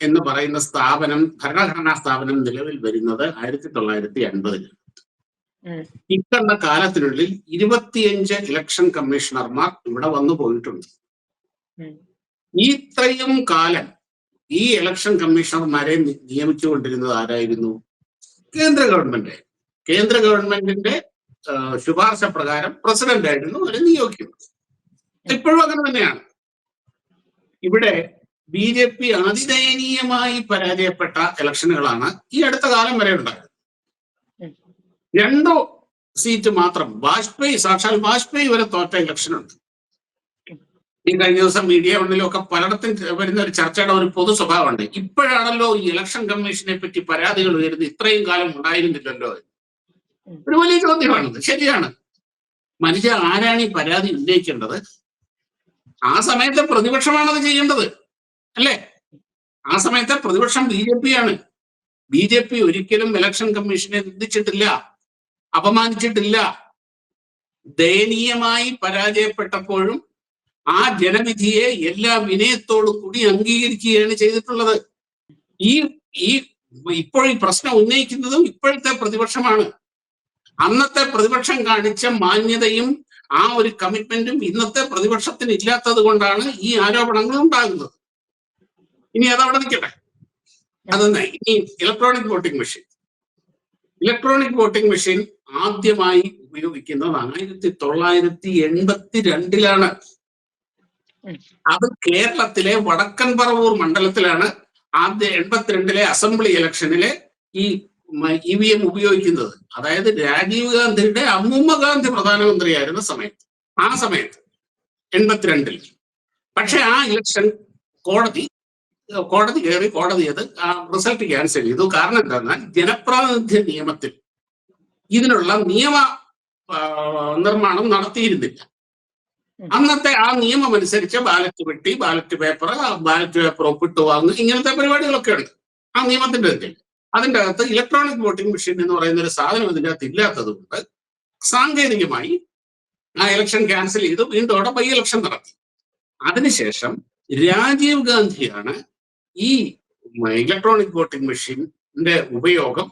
എന്ന് പറയുന്ന സ്ഥാപനം, ഭരണഘടനാ സ്ഥാപനം നിലവിൽ വരുന്നത് 1980-ൽ. ഇക്കണ്ട കാലത്തിനുള്ളിൽ 25 ഇലക്ഷൻ കമ്മീഷണർമാർ ഇവിടെ വന്നു പോയിട്ടുണ്ട്. ഇത്രയും കാലം ഈ ഇലക്ഷൻ കമ്മീഷണർമാരെ നിയമിച്ചുകൊണ്ടിരുന്നത് ആരായിരുന്നു? കേന്ദ്ര ഗവൺമെന്റ്. കേന്ദ്ര ഗവൺമെന്റിന്റെ ശുപാർശ പ്രകാരം പ്രസിഡന്റ് ആയിരുന്നു അവരെ നിയോഗിക്കുന്നത്. ഇപ്പോഴും അങ്ങനെ തന്നെയാണ്. ഇവിടെ BJP അതിദയനീയമായി പരാജയപ്പെട്ട ഇലക്ഷനുകളാണ് ഈ അടുത്ത കാലം വരെ ഉണ്ടായത്. 2 സീറ്റ് മാത്രം സാക്ഷാൽ വാജ്പേയി വരെ തോറ്റ ഇലക്ഷനുണ്ട്. ഈ കഴിഞ്ഞ ദിവസം മീഡിയ ഒന്നിലൊക്കെ പലയിടത്തും വരുന്ന ഒരു ചർച്ചയുടെ ഒരു പൊതു സ്വഭാവമുണ്ട്. ഇപ്പോഴാണല്ലോ ഈ ഇലക്ഷൻ കമ്മീഷനെ പറ്റി പരാതികൾ വരുന്നത്, ഇത്രയും കാലം ഉണ്ടായിരുന്നില്ലല്ലോ. ഒരു വലിയ ചോദ്യമാണത്. ശരിയാണ്. മനുഷ്യ ആരാണ് ഈ പരാതി ഉന്നയിക്കേണ്ടത്? ആ സമയത്തെ പ്രതിപക്ഷമാണത് ചെയ്യേണ്ടത്, അല്ലേ? ആ സമയത്തെ പ്രതിപക്ഷം BJP ആണ്. BJP ഒരിക്കലും ഇലക്ഷൻ കമ്മീഷനെ നിന്ദിച്ചിട്ടില്ല, അപമാനിച്ചിട്ടില്ല. ദയനീയമായി പരാജയപ്പെട്ടപ്പോഴും ആ ജനവിധിയെ എല്ലാ വിനയത്തോടും കൂടി അംഗീകരിക്കുകയാണ് ചെയ്തിട്ടുള്ളത്. ഇപ്പോൾ ഈ പ്രശ്നം ഉന്നയിക്കുന്നതും ഇപ്പോഴത്തെ പ്രതിപക്ഷമാണ്. അന്നത്തെ പ്രതിപക്ഷം കാണിച്ച മാന്യതയും ആ ഒരു കമ്മിറ്റ്മെന്റും ഇന്നത്തെ പ്രതിപക്ഷത്തിന് ഇല്ലാത്തത് കൊണ്ടാണ് ഈ ആരോപണങ്ങൾ ഉണ്ടാകുന്നത്. ഇനി അതവിടെ നിൽക്കട്ടെ. അതെന്നെ ഇനി ഇലക്ട്രോണിക് വോട്ടിംഗ് മെഷീൻ ആദ്യമായി ഉപയോഗിക്കുന്നത് 1982-ലാണ്. അത് കേരളത്തിലെ വടക്കൻ പറവൂർ മണ്ഡലത്തിലാണ് ആദ്യ 82-ലെ അസംബ്ലി ഇലക്ഷനിലെ ഈ EVM ഉപയോഗിക്കുന്നത്. അതായത് രാജീവ് ഗാന്ധിയുടെ അമ്മൂമ്മ ഗാന്ധി പ്രധാനമന്ത്രിയായിരുന്ന സമയത്ത്, ആ സമയത്ത് 82-ൽ. പക്ഷെ ആ ഇലക്ഷൻ കോടതി കയറി, കോടതി അത് ആ റിസൾട്ട് ക്യാൻസൽ ചെയ്തു. കാരണം എന്താണെന്നാൽ ജനപ്രാതിനിധ്യ നിയമത്തിൽ ഇതിനുള്ള നിയമ നിർമ്മാണം നടത്തിയിരുന്നില്ല. അന്നത്തെ ആ നിയമം അനുസരിച്ച് ബാലറ്റ് വെട്ടി, ബാലറ്റ് പേപ്പർ ഒപ്പിട്ട് വാങ്ങുക, ഇങ്ങനത്തെ പരിപാടികളൊക്കെ ഉണ്ട് ആ നിയമത്തിന്റെ ഇതിൽ. അതിൻ്റെ അകത്ത് ഇലക്ട്രോണിക് വോട്ടിംഗ് മെഷീൻ എന്ന് പറയുന്ന ഒരു സാധനം ഇതിൻ്റെ അകത്ത് ഇല്ലാത്തത് കൊണ്ട് സാങ്കേതികമായി ആ ഇലക്ഷൻ ക്യാൻസൽ ചെയ്തു, വീണ്ടും അവിടെ ബൈ ഇലക്ഷൻ നടത്തി. അതിനുശേഷം രാജീവ് ഗാന്ധിയാണ് ഈ ഇലക്ട്രോണിക് വോട്ടിംഗ് മെഷീന്റെ ഉപയോഗം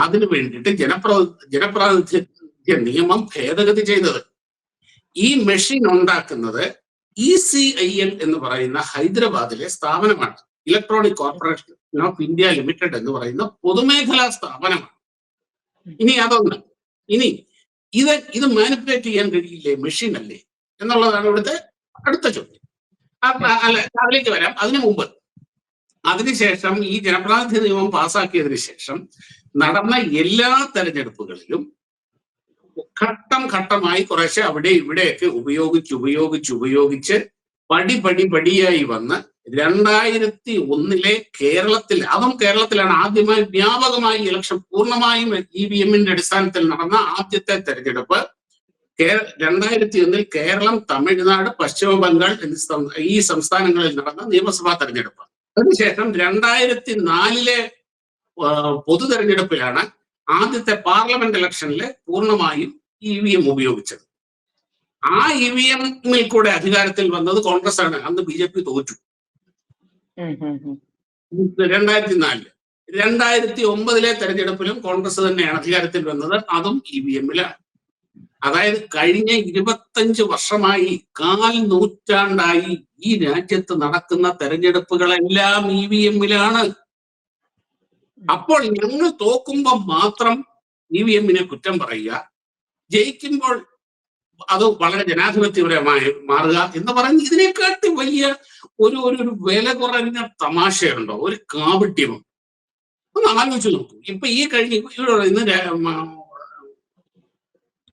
അതിനു വേണ്ടിയിട്ട് ജനപ്രാതിനിധ്യ നിയമം ഭേദഗതി ചെയ്തത്. ഈ മെഷീൻ ഉണ്ടാക്കുന്നത് ECIL എന്ന് പറയുന്ന ഹൈദരാബാദിലെ സ്ഥാപനമാണ്. Electronic corporation of India limited എന്ന് പറയുന്ന പൊതുമേഖലാ സ്ഥാപനമാണ്. ഇനി അതൊന്ന്, ഇനി ഇത് മാനിപ്പുലേറ്റ് ചെയ്യാൻ കഴിയില്ലേ, മെഷീൻ അല്ലേ എന്നുള്ളതാണ് ഇവിടുത്തെ അടുത്ത ചോദ്യം. അല്ല, അതിലേക്ക് വരാം. അതിനുശേഷം ഈ ജനപ്രാതിനിധ്യ നിയമം പാസ്സാക്കിയതിനു ശേഷം നടന്ന എല്ലാ തെരഞ്ഞെടുപ്പുകളിലും ഘട്ടമായി കുറേശ്ശെ അവിടെ ഇവിടെയൊക്കെ ഉപയോഗിച്ച് പടിയായി വന്ന് 2001 കേരളത്തിൽ, അതും കേരളത്തിലാണ് ആദ്യമായി വ്യാപകമായി ഇലക്ഷൻ പൂർണ്ണമായും EVM-ന്റെ അടിസ്ഥാനത്തിൽ നടന്ന ആദ്യത്തെ തെരഞ്ഞെടുപ്പ്. 2001 കേരളം, തമിഴ്നാട്, പശ്ചിമ ബംഗാൾ ഈ സംസ്ഥാനങ്ങളിൽ നടന്ന നിയമസഭാ തെരഞ്ഞെടുപ്പ്. അതിനുശേഷം 2004 പൊതു തെരഞ്ഞെടുപ്പിലാണ് ആദ്യത്തെ പാർലമെന്റ് ഇലക്ഷനിൽ പൂർണ്ണമായും EVM ഉപയോഗിച്ചത്. ആ EVM-ൽ കൂടെ അധികാരത്തിൽ വന്നത് കോൺഗ്രസ് ആണ്. അന്ന് BJP തോറ്റു 2004. 2009 തെരഞ്ഞെടുപ്പിലും കോൺഗ്രസ് തന്നെയാണ് അധികാരത്തിൽ വന്നത്. അതും EVM-ലാണ്. അതായത് കഴിഞ്ഞ 25 വർഷമായി, 4 നൂറ്റാണ്ടായി ഈ രാജ്യത്ത് നടക്കുന്ന തെരഞ്ഞെടുപ്പുകളെല്ലാം EVM-ലാണ്. അപ്പോൾ ഞങ്ങൾ തോക്കുമ്പോൾ മാത്രം EVM-നെ കുറ്റം പറയുക, ജയിക്കുമ്പോൾ അത് വളരെ ജനാധിപത്യപരമായി മാറുക എന്ന് പറയുന്നത് ഇതിനെക്കാട്ടി വലിയ ഒരു വില കുറഞ്ഞ തമാശയുണ്ടോ, ഒരു കാപട്യമോ? ഒന്ന് ആലോചിച്ച് നോക്കൂ. ഇപ്പൊ ഈ ഇവിടെ ഇന്ന്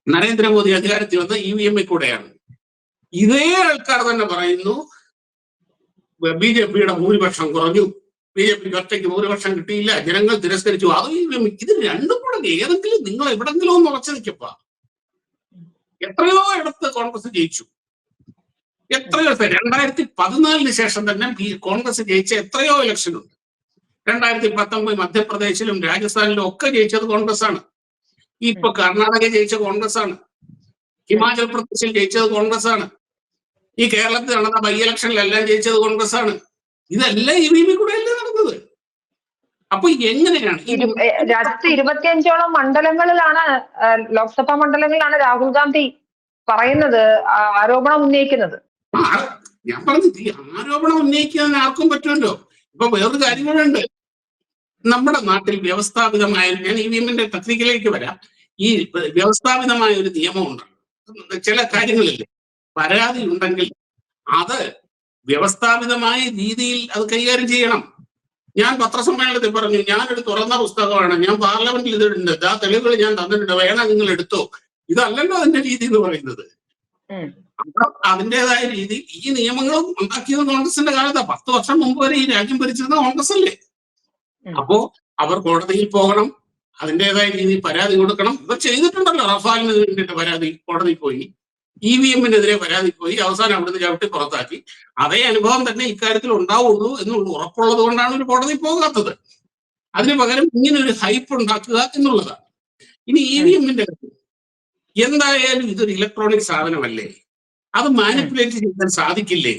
നരേന്ദ്രമോദി അധികാരത്തിൽ വന്ന EVM-ൽ കൂടെയാണ്. ഇതേ ആൾക്കാർ തന്നെ പറയുന്നു BJP-യുടെ ഭൂരിപക്ഷം കുറഞ്ഞു, BJP-ക്ക് ഒറ്റയ്ക്ക് ഭൂരിപക്ഷം കിട്ടിയില്ല, ജനങ്ങൾ തിരസ്കരിച്ചു. അത് ഇത് രണ്ടും കൂടെ ഏതെങ്കിലും നിങ്ങൾ എവിടെങ്കിലും ഒന്ന് ഉറച്ചു നിൽക്കപ്പാ. എത്രയോ ഇടത്ത് കോൺഗ്രസ് ജയിച്ചു, എത്രയോ. 2014 ശേഷം തന്നെ കോൺഗ്രസ് ജയിച്ച എത്രയോ ഇലക്ഷൻ ഉണ്ട്. 2019 മധ്യപ്രദേശിലും രാജസ്ഥാനിലും ഒക്കെ ജയിച്ചത് കോൺഗ്രസ് ആണ്. ഇപ്പൊ കർണാടക ജയിച്ച കോൺഗ്രസ് ആണ്, ഹിമാചൽ പ്രദേശിൽ ജയിച്ചത് കോൺഗ്രസ് ആണ്, ഈ കേരളത്തിൽ നടന്ന ബൈ ഇലക്ഷനിലെല്ലാം ജയിച്ചത് കോൺഗ്രസ് ആണ്. ഇതെല്ലാം EVM കൂടെ അല്ലേ നടന്നത്? അപ്പൊ എങ്ങനെയാണ് രാജ്യത്ത് 25ഓളം മണ്ഡലങ്ങളിലാണ്, ലോക്സഭാ മണ്ഡലങ്ങളിലാണ് രാഹുൽ ഗാന്ധി പറയുന്നത്, ആരോപണം ഉന്നയിക്കുന്നത്? ഞാൻ പറഞ്ഞത് ഈ ആരോപണം ഉന്നയിക്കാൻ ആർക്കും പറ്റുമല്ലോ. ഇപ്പൊ വേറൊരു കാര്യം കൂടെ ഉണ്ട്. നമ്മുടെ നാട്ടിൽ വ്യവസ്ഥാപിതമായ, ഞാൻ EVM-ന്റെ ടെക്നിക്കിലേക്ക് വരാം, ഈ വ്യവസ്ഥാപിതമായ ഒരു നിയമമുണ്ട്. ചില കാര്യങ്ങളില്ലേ, പരാതി ഉണ്ടെങ്കിൽ അത് വ്യവസ്ഥാപിതമായ രീതിയിൽ അത് കൈകാര്യം ചെയ്യണം. ഞാൻ പത്രസമ്മേളനത്തിൽ പറഞ്ഞു, ഞാനൊരു തുറന്ന പുസ്തകമാണ്, ഞാൻ പാർലമെന്റിൽ ഇതിട്ടുണ്ട്, ആ തെളിവുകൾ ഞാൻ തന്നിട്ടുണ്ട്, വേണം നിങ്ങൾ എടുത്തോ. ഇതല്ലല്ലോ അതിന്റെ രീതി എന്ന് പറയുന്നത്. അപ്പൊ അതിൻ്റെതായ രീതി ഈ നിയമങ്ങളും ഉണ്ടാക്കിയത് കോൺഗ്രസിന്റെ കാലത്താ. 10 വർഷം മുമ്പ് വരെ ഈ രാജ്യം ഭരിച്ചിരുന്ന കോൺഗ്രസ് അല്ലേ. അപ്പോ അവർ കോടതിയിൽ പോകണം, അതിൻ്റെതായ രീതിയിൽ പരാതി കൊടുക്കണം. ഇവർ ചെയ്തിട്ടുണ്ടല്ലോ. റഫാലിന് വേണ്ടിയിട്ട് പരാതി കോടതിയിൽ പോയി, EVM-നെതിരെ പരാതി പോയി, അവസാനം അവിടുന്ന് ചവിട്ടി പുറത്താക്കി. അതേ അനുഭവം തന്നെ ഇക്കാര്യത്തിൽ ഉണ്ടാവുള്ളൂ എന്നുള്ള ഉറപ്പുള്ളത് കൊണ്ടാണ് ഒരു കോടതി പോകാത്തത്. അതിന് പകരം ഇങ്ങനെ ഒരു ഹൈപ്പ് ഉണ്ടാക്കുക എന്നുള്ളതാണ്. ഇനി EVM-ന്റെ എന്തായാലും ഇതൊരു ഇലക്ട്രോണിക് സാധനമല്ലേ, അത് മാനിപ്പുലേറ്റ് ചെയ്യാൻ സാധിക്കില്ലേ?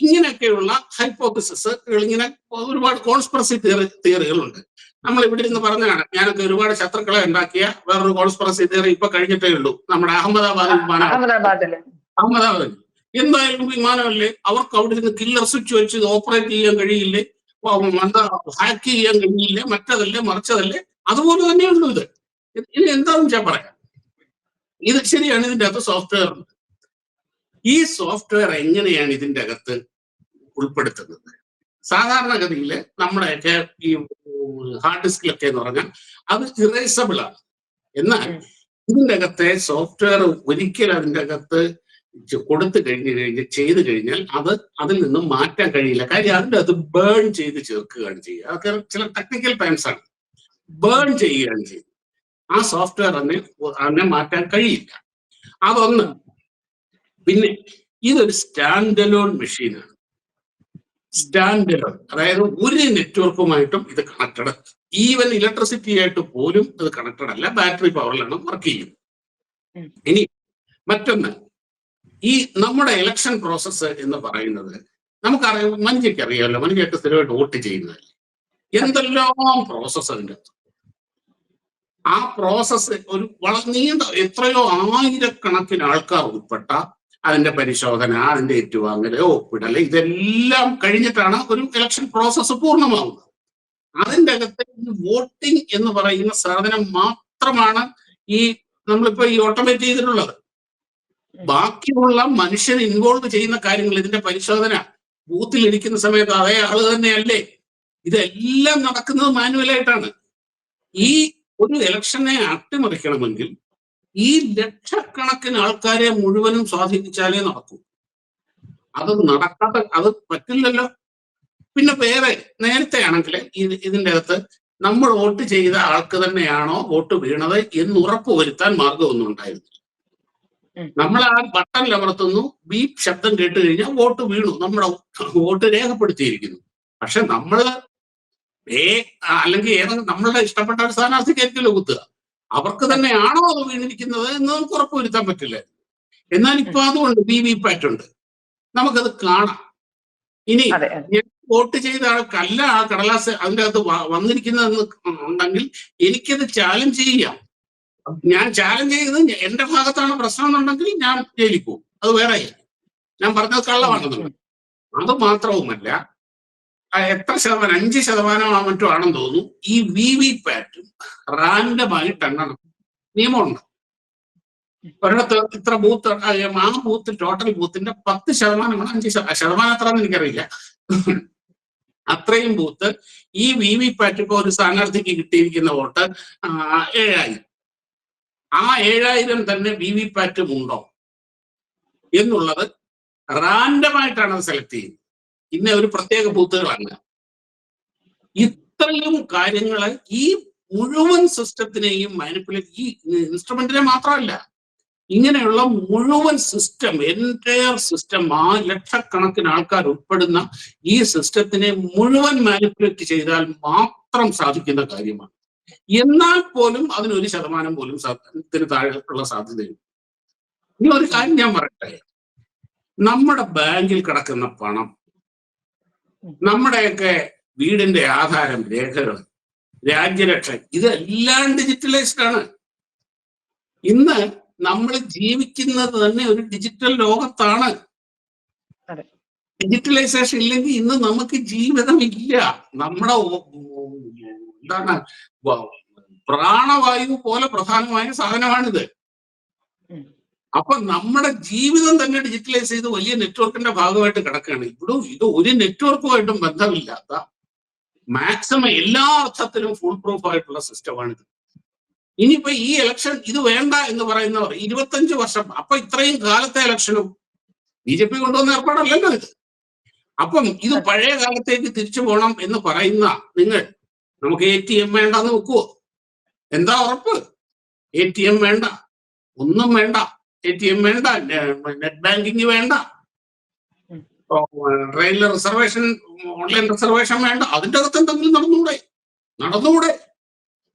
ഇങ്ങനെയൊക്കെയുള്ള ഹൈപ്പോത്തസിസുകൾ, ഇങ്ങനെ ഒരുപാട് കോൺസ്പിറസി തിയറികളുണ്ട്. നമ്മൾ ഇവിടെ ഇരുന്ന് പറഞ്ഞതാണ്. ഞാനൊക്കെ ഒരുപാട് ശത്രുക്കളെ ഉണ്ടാക്കിയ വേറൊരു കോൺസ്പിറസി തിയറി ഇപ്പൊ കഴിഞ്ഞിട്ടേ ഉള്ളൂ. നമ്മുടെ അഹമ്മദാബാദിൽ എന്തായാലും വിമാനമല്ലേ, അവർക്ക് അവിടെ ഇരുന്ന് കില്ലർ സ്വിച്ച് വെച്ച് ഓപ്പറേറ്റ് ചെയ്യാൻ കഴിയില്ലേ, ഹാക്ക് ചെയ്യാൻ കഴിയില്ലേ, മറ്റതല്ലേ മറിച്ചതല്ലേ, അതുപോലെ തന്നെയുള്ളൂ ഇത്. ഇനി എന്താണെന്ന് വെച്ചാൽ പറയാം. ഇത് ശരിയാണ്, ഇതിൻ്റെ അകത്ത് സോഫ്റ്റ്വെയർ ഉണ്ട്. ഈ സോഫ്റ്റ്വെയർ എങ്ങനെയാണ് ഇതിൻ്റെ അകത്ത് ഉൾപ്പെടുത്തുന്നത്? സാധാരണഗതിയിൽ നമ്മുടെയൊക്കെ ഈ ഹാർഡ് ഡിസ്കിലൊക്കെ എന്ന് പറഞ്ഞാൽ അത് ഇറേസബിൾ ആണ്. എന്നാൽ ഇതിൻ്റെ അകത്തെ സോഫ്റ്റ്വെയർ ഒരിക്കലും അതിൻ്റെ അകത്ത് കൊടുത്തു ചെയ്തു കഴിഞ്ഞാൽ അതിൽ നിന്നും മാറ്റാൻ കഴിയില്ല. കാര്യം അതിൻ്റെ അത് ബേൺ ചെയ്ത് ചേർക്കുകയാണ് ചെയ്യുക. അതൊക്കെ ചില ടെക്നിക്കൽ ടേംസ് ആണ്. ബേൺ ചെയ്യുകയാണ് ചെയ്യുന്നത്. ആ സോഫ്റ്റ്വെയർ അതിനെ മാറ്റാൻ കഴിയില്ല. അതൊന്ന്. പിന്നെ ഇതൊരു സ്റ്റാൻഡ് അലോൺ മെഷീനാണ്. സ്റ്റാൻഡ് അലോൺ, അതായത് ഒരു നെറ്റ്വർക്കുമായിട്ടും ഇത് കണക്റ്റഡ്. ഈവൻ ഇലക്ട്രിസിറ്റി ആയിട്ട് പോലും ഇത് കണക്റ്റഡ് അല്ല, ബാറ്ററി പവറിലാണ് വർക്ക് ചെയ്യും. ഇനി മറ്റൊന്ന്, ഈ നമ്മുടെ ഇലക്ഷൻ പ്രോസസ്സ് എന്ന് പറയുന്നത് നമുക്കറിയാം, മനുഷ്യക്ക് അറിയാമല്ലോ, മനുഷ്യർക്ക് സ്ഥിരമായിട്ട് വോട്ട് ചെയ്യുന്നതല്ലേ. എന്തെല്ലാം പ്രോസസ്സ് അതിൻ്റെ. ആ പ്രോസസ്സ് ഒരു വളരെ നീണ്ട, എത്രയോ ആയിരക്കണക്കിന് ആൾക്കാർ ഉൾപ്പെട്ട അതിന്റെ പരിശോധന, അതിന്റെ ഏറ്റുവാങ്ങല്, ഒപ്പിടല്, ഇതെല്ലാം കഴിഞ്ഞിട്ടാണ് ഒരു ഇലക്ഷൻ പ്രോസസ്സ് പൂർണ്ണമാവുന്നത്. അതിൻ്റെ അകത്ത് ഈ വോട്ടിംഗ് എന്ന് പറയുന്ന സാധനം മാത്രമാണ് ഈ നമ്മളിപ്പോ ഈ ഓട്ടോമേറ്റ് ചെയ്തിട്ടുള്ളത്. ബാക്കിയുള്ള മനുഷ്യൻ ഇൻവോൾവ് ചെയ്യുന്ന കാര്യങ്ങൾ, ഇതിന്റെ പരിശോധന, ബൂത്തിൽ ഇരിക്കുന്ന സമയത്ത് അതേ ആള് തന്നെയല്ലേ. ഇതെല്ലാം നടക്കുന്നത് മാനുവലായിട്ടാണ്. ഈ ഒരു ഇലക്ഷനെ അട്ടിമറിക്കണമെങ്കിൽ ഈ ലക്ഷക്കണക്കിന് ആൾക്കാരെ മുഴുവനും സ്വാധീനിച്ചാലേ നടക്കൂ. അത് നടക്കാത്ത, അത് പറ്റില്ലല്ലോ. പിന്നെ വേറെ നേരത്തെ ആണെങ്കിൽ ഇതിന്റെ അകത്ത് നമ്മൾ വോട്ട് ചെയ്ത ആൾക്ക് തന്നെയാണോ വോട്ട് വീണത് എന്ന് ഉറപ്പുവരുത്താൻ മാർഗമൊന്നും ഉണ്ടായിരുന്നു. നമ്മൾ ആ ബട്ടൺ അമർത്തുന്നു, ബീപ് ശബ്ദം കേട്ട് കഴിഞ്ഞാൽ വോട്ട് വീണു, നമ്മുടെ വോട്ട് രേഖപ്പെടുത്തിയിരിക്കുന്നു. പക്ഷെ നമ്മള് അല്ലെങ്കിൽ ഏതെങ്കിലും നമ്മളുടെ ഇഷ്ടപ്പെട്ട ഒരു സ്ഥാനാർത്ഥിക്കായിരിക്കുമല്ലോ കുത്തുക. അവർക്ക് തന്നെയാണോ അത് വീണിരിക്കുന്നത് എന്ന് നമുക്ക് ഉറപ്പുവരുത്താൻ പറ്റില്ല. എന്നാൽ ഇപ്പൊ അതുകൊണ്ട് വിവിപാറ്റ് ഉണ്ട്, നമുക്കത് കാണാം. ഇനി ഞാൻ വോട്ട് ചെയ്ത ആൾക്കല്ല ആ കടലാസ് അതിൻ്റെ അകത്ത് വന്നിരിക്കുന്നതെന്ന് ഉണ്ടെങ്കിൽ എനിക്കത് ചാലഞ്ച് ചെയ്യാം. ഞാൻ ചാലഞ്ച് ചെയ്തത് എന്റെ ഭാഗത്താണ് പ്രശ്നം എന്നുണ്ടെങ്കിൽ ഞാൻ ജയിലിൽ പോകും, അത് വേറെ. ഞാൻ പറഞ്ഞത് കള്ളമാണെന്നുള്ളത്. അത് മാത്രവുമല്ല, എത്ര ശതമാനം, 5% മറ്റോ ആണെന്ന് തോന്നുന്നു, ഈ വിവിപാറ്റും റാൻഡമായിട്ട് എണ്ണണം നിയമമുണ്ട്. ഒരിടത്ത് ഇത്ര ബൂത്ത്, ആ ബൂത്ത് ടോട്ടൽ ബൂത്തിന്റെ 10%, 5% എത്രയെന്ന് എനിക്കറിയില്ല, അത്രയും ബൂത്ത് ഈ വിവിപാറ്റ് ഇപ്പൊ ഒരു സ്ഥാനാർത്ഥിക്ക് കിട്ടിയിരിക്കുന്ന വോട്ട് 7000. ആ 7000 തന്നെ വിവിപാറ്റും ഉണ്ടോ എന്നുള്ളത് റാൻഡമായിട്ടാണ് അത് സെലക്ട് ചെയ്യുന്നത്. ഇന്ന ഒരു പ്രത്യേക ബൂത്തുകളല്ല. ഇത്രയും കാര്യങ്ങള് ഈ മുഴുവൻ സിസ്റ്റത്തിനെയും മാനിപ്പുലേറ്റ്, ഈ ഇൻസ്ട്രുമെന്റിനെ മാത്രമല്ല, ഇങ്ങനെയുള്ള മുഴുവൻ സിസ്റ്റം, എൻറ്റയർ സിസ്റ്റം, ലക്ഷക്കണക്കിന് ആൾക്കാർ ഉൾപ്പെടുന്ന ഈ സിസ്റ്റത്തിനെ മുഴുവൻ മാനിപ്പുലേറ്റ് ചെയ്താൽ മാത്രം സാധിക്കുന്ന കാര്യമാണ്. എന്നാൽ പോലും അതിനൊരു ശതമാനം പോലും താഴെ ഉള്ള സാധ്യതയുണ്ട്. ഇനി ഒരു കാര്യം ഞാൻ പറയട്ടെ, നമ്മുടെ ബാങ്കിൽ കിടക്കുന്ന പണം, നമ്മുടെയൊക്കെ വീടിന്റെ ആധാരം, രേഖകൾ, രാജ്യരക്ഷ, ഇതെല്ലാം ഡിജിറ്റലൈസ്ഡ് ആണ്. ഇന്ന് നമ്മൾ ജീവിക്കുന്നത് തന്നെ ഒരു ഡിജിറ്റൽ ലോകത്താണ്. ഡിജിറ്റലൈസേഷൻ ഇല്ലെങ്കിൽ ഇന്ന് നമുക്ക് ജീവിതമില്ല. നമ്മുടെ എന്താണ്, പ്രാണവായു പോലെ പ്രധാനമായ സാധനമാണിത്. അപ്പൊ നമ്മുടെ ജീവിതം തന്നെ ഡിജിറ്റലൈസ് ചെയ്ത് വലിയ നെറ്റ്വർക്കിന്റെ ഭാഗമായിട്ട് കിടക്കുകയാണ്. ഇത് ഒരു നെറ്റ്വർക്കുമായിട്ടും ബന്ധമില്ലാത്ത, മാക്സിമം എല്ലാ അർത്ഥത്തിലും ഫുൾ പ്രൂഫ് ആയിട്ടുള്ള സിസ്റ്റമാണിത്. ഇനിയിപ്പോ ഈ ഇലക്ഷൻ ഇത് വേണ്ട എന്ന് പറയുന്നവർ 25 വർഷം, അപ്പൊ ഇത്രയും കാലത്തെ ഇലക്ഷനും BJP കൊണ്ടുവന്ന ഏർപ്പാടല്ലല്ലോ ഇത്. അപ്പം ഇത് പഴയ കാലത്തേക്ക് തിരിച്ചു പോകണം എന്ന് പറയുന്ന നിങ്ങൾ, നമുക്ക് ATM വേണ്ടെന്ന് വെക്കുവോ? എന്താ ഉറപ്പ്? ATM വേണ്ട, ഒന്നും വേണ്ട, ATM വേണ്ട, നെറ്റ് ബാങ്കിങ് വേണ്ട, ട്രെയിനിലെ റിസർവേഷൻ, ഓൺലൈൻ റിസർവേഷൻ വേണ്ട, അതിൻ്റെ അകത്ത് എന്തെങ്കിലും നടന്നുകൂടെ?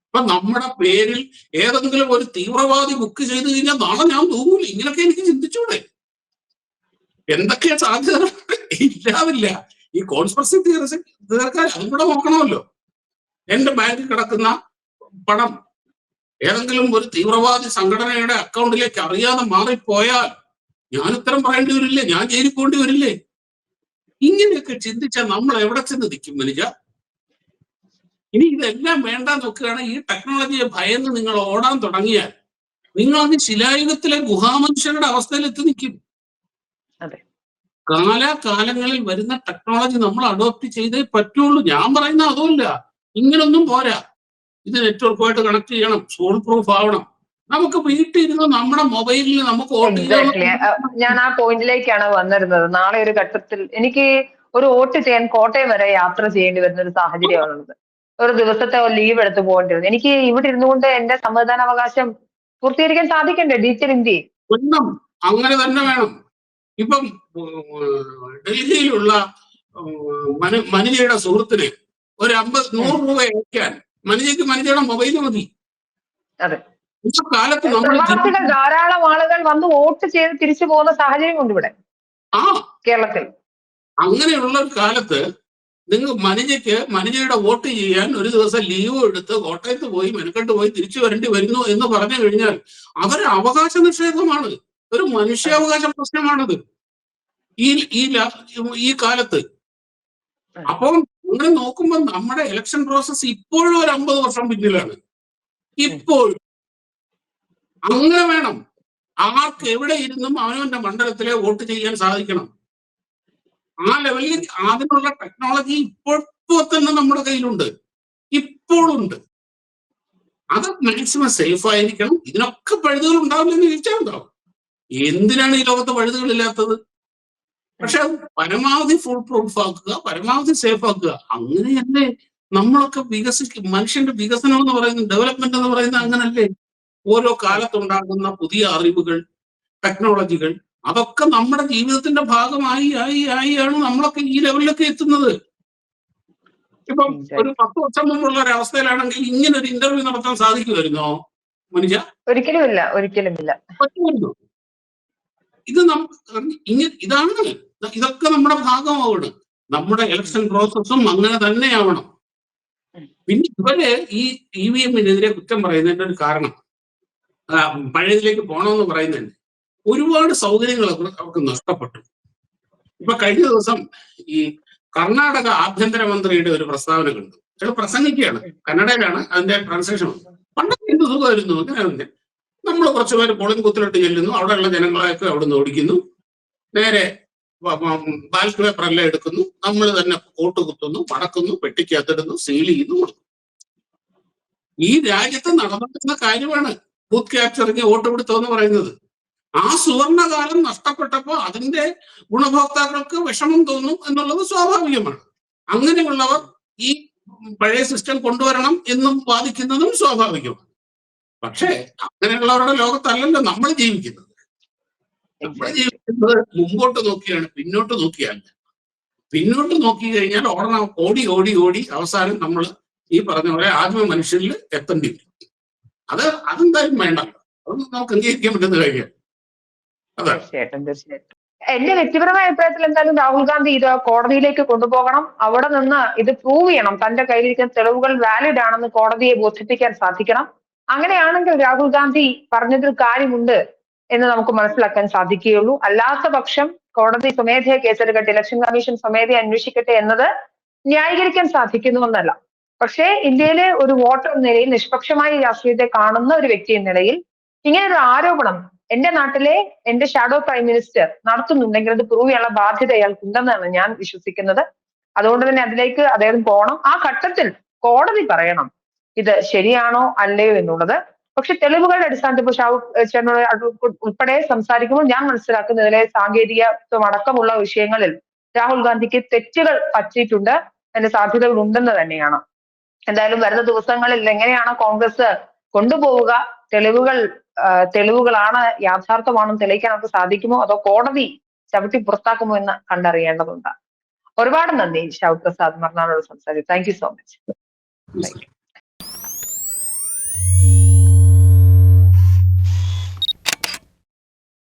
ഇപ്പൊ നമ്മുടെ പേരിൽ ഏതെങ്കിലും ഒരു തീവ്രവാദി ബുക്ക് ചെയ്ത് കഴിഞ്ഞാൽ നാളെ ഞാൻ തൂങ്ങൂല. ഇങ്ങനൊക്കെ എനിക്ക് ചിന്തിച്ചൂടെ? എന്തൊക്കെയാ സാധ്യത? ഇല്ലാതില്ല. ഈ കോൺസ്പിറസി തിയറീസ് തീർക്കാൻ അതും കൂടെ നോക്കണമല്ലോ. എന്റെ ബാങ്കിൽ കിടക്കുന്ന പണം ഏതെങ്കിലും ഒരു തീവ്രവാദി സംഘടനയുടെ അക്കൗണ്ടിലേക്ക് അറിയാതെ മാറിപ്പോയാൽ ഞാൻ ഉത്തരം പറയേണ്ടി വരില്ലേ? ഞാൻ ജയിലിൽ പോകേണ്ടി വരില്ലേ? ഇങ്ങനെയൊക്കെ ചിന്തിച്ചാൽ നമ്മൾ എവിടെ ചെന്ന് നിൽക്കും മനുജ? ഇനി ഇതെല്ലാം വേണ്ട നോക്കുകയാണ്. ഈ ടെക്നോളജിയെ ഭയന്ന് നിങ്ങൾ ഓടാൻ തുടങ്ങിയാൽ നിങ്ങൾ അത് ശിലായുഗത്തിലെ ഗുഹാമനുഷ്യരുടെ അവസ്ഥയിൽ എത്തി നിൽക്കും. കാലാകാലങ്ങളിൽ വരുന്ന ടെക്നോളജി നമ്മൾ അഡോപ്റ്റ് ചെയ്തേ പറ്റുള്ളൂ. ഞാൻ പറയുന്ന അതുമല്ല, ഇങ്ങനൊന്നും പോരാ. ഇത് നെറ്റ്വർക്കുമായിട്ട് കണക്ട് ചെയ്യണം, സോൾ പ്രൂഫ് ആവണം. നമുക്ക് വീട്ടിലിരുന്ന് നമ്മുടെ മൊബൈലിൽ നമുക്ക് വോട്ട് ചെയ്യാം. ഞാൻ ആ പോയിന്റിലേക്കാണ് വന്നിരുന്നത്. നാളെ ഒരു ഘട്ടത്തിൽ എനിക്ക് ഒരു വോട്ട് ചെയ്യാൻ കോട്ടയം വരെ യാത്ര ചെയ്യേണ്ടി വരുന്ന ഒരു സാഹചര്യമാണുള്ളത്. ഒരു ദിവസത്തെ ലീവ് എടുത്ത് പോകേണ്ടി വരും. എനിക്ക് ഇവിടെ ഇരുന്നുകൊണ്ട് എന്റെ സമ്മതിദാനാവകാശം പൂർത്തീകരിക്കാൻ സാധിക്കണ്ടേ ഡിജിറ്റൽ ഇന്ത്യയിൽ? അങ്ങനെ തന്നെ വേണം. ഇപ്പം ഡൽഹിയിലുള്ള മനുജയുടെ സുഹൃത്തിന് ഒരു 100 രൂപ അയക്കാൻ മനുജയുടെ മൊബൈൽ മതി. അതെ, കാലത്ത് ധാരാളം ആളുകൾ വന്ന് വോട്ട് ചെയ്ത് തിരിച്ചു പോകുന്ന സാഹചര്യം ഉണ്ട് ഇവിടെ കേരളത്തിൽ. അങ്ങനെയുള്ള ഒരു കാലത്ത് നിങ്ങൾ മനുജയുടെ വോട്ട് ചെയ്യാൻ ഒരു ദിവസം ലീവ് എടുത്ത് കോട്ടയത്ത് പോയി മെനക്കെട്ട് പോയി തിരിച്ചു വരേണ്ടി വരുന്നു എന്ന് പറഞ്ഞു കഴിഞ്ഞാൽ അതൊരു അവകാശ നിഷേധമാണ്, ഒരു മനുഷ്യാവകാശ പ്രശ്നമാണത് ഈ കാലത്ത്. അപ്പം അങ്ങനെ നോക്കുമ്പോൾ നമ്മുടെ ഇലക്ഷൻ പ്രോസസ് ഇപ്പോഴും ഒരു 50 വർഷം പിന്നിലാണ്. ഇപ്പോൾ അങ്ങനെ വേണം. ആർക്ക് എവിടെ ഇരുന്നും അവനവന്റെ മണ്ഡലത്തിലെ വോട്ട് ചെയ്യാൻ സാധിക്കണം. ആ ലെവലിൽ അതിനുള്ള ടെക്നോളജി ഇപ്പോൾ തന്നെ നമ്മുടെ കയ്യിലുണ്ട്, ഇപ്പോഴുണ്ട്. അത് മാക്സിമം സേഫ് ആയിരിക്കണം. ഇതിനൊക്കെ പഴുതുകൾ ഉണ്ടാവില്ലെന്ന് ചോദിച്ചാൽ ഉണ്ടാവും. എന്തിനാണ് ഈ ലോകത്ത് പഴുതുകളില്ലാത്തത്? പക്ഷെ അത് പരമാവധി ഫുൾ പ്രൂഫ് ആക്കുക, പരമാവധി സേഫ് ആക്കുക. അങ്ങനെയല്ലേ നമ്മളൊക്കെ വികസിക്കും. മനുഷ്യന്റെ വികസനം എന്ന് പറയുന്നത്, ഡെവലപ്മെന്റ് എന്ന് പറയുന്നത് അങ്ങനല്ലേ? ഓരോ കാലത്തുണ്ടാകുന്ന പുതിയ അറിവുകൾ, ടെക്നോളജികൾ, അതൊക്കെ നമ്മുടെ ജീവിതത്തിന്റെ ഭാഗമായി ആണ് നമ്മളൊക്കെ ഈ ലെവലിലൊക്കെ എത്തുന്നത്. ഇപ്പം ഒരു 10 വർഷം മുമ്പുള്ള ഒരു അവസ്ഥയിലാണെങ്കിൽ ഇങ്ങനെ ഒരു ഇന്റർവ്യൂ നടത്താൻ സാധിക്കുമായിരുന്നോ മനുഷ്യ? ഒരിക്കലുമില്ല, ഒരിക്കലുമില്ല. പറ്റുമായിരുന്നു. ഇത് ഇതാണ്, ഇതൊക്കെ നമ്മുടെ ഭാഗമാവണം. നമ്മുടെ ഇലക്ഷൻ പ്രോസസ്സും അങ്ങനെ തന്നെയാവണം. പിന്നെ ഇവര് ഈ EVM-നെതിരെ കുറ്റം പറയുന്നതിന്റെ ഒരു കാരണം, പഴയതിലേക്ക് പോകണമെന്ന് പറയുന്നതിന് ഒരുപാട് സൗകര്യങ്ങൾ അവർക്ക് നഷ്ടപ്പെട്ടു. ഇപ്പൊ കഴിഞ്ഞ ദിവസം ഈ കർണാടക ആഭ്യന്തരമന്ത്രിയുടെ ഒരു പ്രസ്താവന കണ്ടു. അയാൾ പ്രസംഗിക്കുകയാണ്, കന്നഡയിലാണ് അതിന്റെ ട്രാൻസ്ലേഷൻ. പണ്ടൊക്കെ എന്ത് സുഖമായിരുന്നു, അങ്ങനെ നമ്മൾ കുറച്ചുപേര് പോളിംഗ് ബൂത്തിലോട്ട് ചെല്ലുന്നു, അവിടെയുള്ള ജനങ്ങളെയൊക്കെ അവിടെ നിന്ന് ഓടിക്കുന്നു, നേരെ ബാലറ്റ് പേപ്പർ എല്ലാം എടുക്കുന്നു, നമ്മൾ തന്നെ വോട്ട് കുത്തുന്നു, മടക്കുന്നു, പെട്ടിക്കകത്തിടുന്നു, സീൽ ചെയ്യുന്നു, കൊടുക്കുന്നു. ഈ രാജ്യത്ത് നടന്നിട്ടുന്ന കാര്യമാണ് ബൂത്ത് ക്യാപ്ചറിങ്, വോട്ട് പിടുത്തം എന്ന് പറയുന്നത്. ആ സുവർണകാലം നഷ്ടപ്പെട്ടപ്പോൾ അതിന്റെ ഗുണഭോക്താക്കൾക്ക് വിഷമം തോന്നും എന്നുള്ളത് സ്വാഭാവികമാണ്. അങ്ങനെയുള്ളവർ ഈ പഴയ സിസ്റ്റം കൊണ്ടുവരണം എന്നും വാദിക്കുന്നതും സ്വാഭാവികമാണ്. പക്ഷേ അങ്ങനെയുള്ളവരുടെ ലോകത്തല്ലല്ലോ നമ്മൾ ജീവിക്കുന്നത്. നമ്മൾ ജീവിക്കുന്നത് മുമ്പോട്ട് നോക്കിയാണ്, പിന്നോട്ട് നോക്കിയല്ല. പിന്നോട്ട് നോക്കി കഴിഞ്ഞാൽ ഓടി അവസാനം നമ്മൾ ഈ പറഞ്ഞ പോലെ ആദ്യമ മനുഷ്യരിൽ എത്തേണ്ടി വരും. അതെന്തായാലും വേണ്ടല്ലോ, അതൊന്നും നമുക്ക് അംഗീകരിക്കാൻ പറ്റുന്ന കാര്യമാണ്. തീർച്ചയായിട്ടും. എന്റെ വ്യക്തിപരമായ അഭിപ്രായത്തിൽ എന്തായാലും രാഹുൽ ഗാന്ധി ഇത് കോടതിയിലേക്ക് കൊണ്ടുപോകണം. അവിടെ നിന്ന് ഇത് പ്രൂവ് ചെയ്യണം. തന്റെ കയ്യിലിരിക്കുന്ന തെളിവുകൾ വാലിഡ് ആണെന്ന് കോടതിയെ ബോധിപ്പിക്കാൻ സാധിക്കണം. അങ്ങനെയാണെങ്കിൽ രാഹുൽ ഗാന്ധി പറഞ്ഞതിൽ കാര്യമുണ്ട് എന്ന് നമുക്ക് മനസ്സിലാക്കാൻ സാധിക്കുകയുള്ളൂ. അല്ലാത്ത പക്ഷം കോടതി സ്വമേധയാ കേസെടുക്കട്ടെ, ഇലക്ഷൻ കമ്മീഷൻ സ്വമേധയാ അന്വേഷിക്കട്ടെ എന്നത് ന്യായീകരിക്കാൻ സാധിക്കുന്നുവെന്നല്ല. പക്ഷേ ഇന്ത്യയിലെ ഒരു വോട്ടർ എന്ന നിലയിൽ, നിഷ്പക്ഷമായി രാഷ്ട്രീയത്തെ കാണുന്ന ഒരു വ്യക്തി എന്ന നിലയിൽ, ഇങ്ങനൊരു ആരോപണം എന്റെ നാട്ടിലെ എന്റെ ഷാഡോ പ്രൈം മിനിസ്റ്റർ നടത്തുന്നുണ്ടെങ്കിൽ അത് പ്രൂവ് ചെയ്യാനുള്ള ബാധ്യത അയാൾക്കുണ്ടെന്നാണ് ഞാൻ വിശ്വസിക്കുന്നത്. അതുകൊണ്ട് തന്നെ അതിലേക്ക് അദ്ദേഹം പോകണം. ആ ഘട്ടത്തിൽ കോടതി പറയണം ഇത് ശരിയാണോ അല്ലയോ എന്നുള്ളത്. പക്ഷെ തെളിവുകളുടെ അടിസ്ഥാനത്തിൽ ഇപ്പോൾ ഷാവു ഉൾപ്പെടെ സംസാരിക്കുമ്പോൾ ഞാൻ മനസ്സിലാക്കുന്നതിലെ സാങ്കേതികത്വം അടക്കമുള്ള വിഷയങ്ങളിൽ രാഹുൽ ഗാന്ധിക്ക് തെറ്റുകൾ പറ്റിയിട്ടുണ്ട്, അതിന്റെ സാധ്യതകൾ ഉണ്ടെന്ന് തന്നെയാണ്. എന്തായാലും വരുന്ന ദിവസങ്ങളിൽ എങ്ങനെയാണ് കോൺഗ്രസ് കൊണ്ടുപോവുക, തെളിവുകളാണ് യാഥാർത്ഥ്യമാണെന്ന് തെളിയിക്കാൻ നമുക്ക് സാധിക്കുമോ, അതോ കോടതി ചവിട്ടി പുറത്താക്കുമോ എന്ന് കണ്ടറിയേണ്ടതുണ്ട്. ഒരുപാട് നന്ദി ഷാവു പ്രസാദ് മർനാടോട് സംസാരിച്ചു. Thank you so much.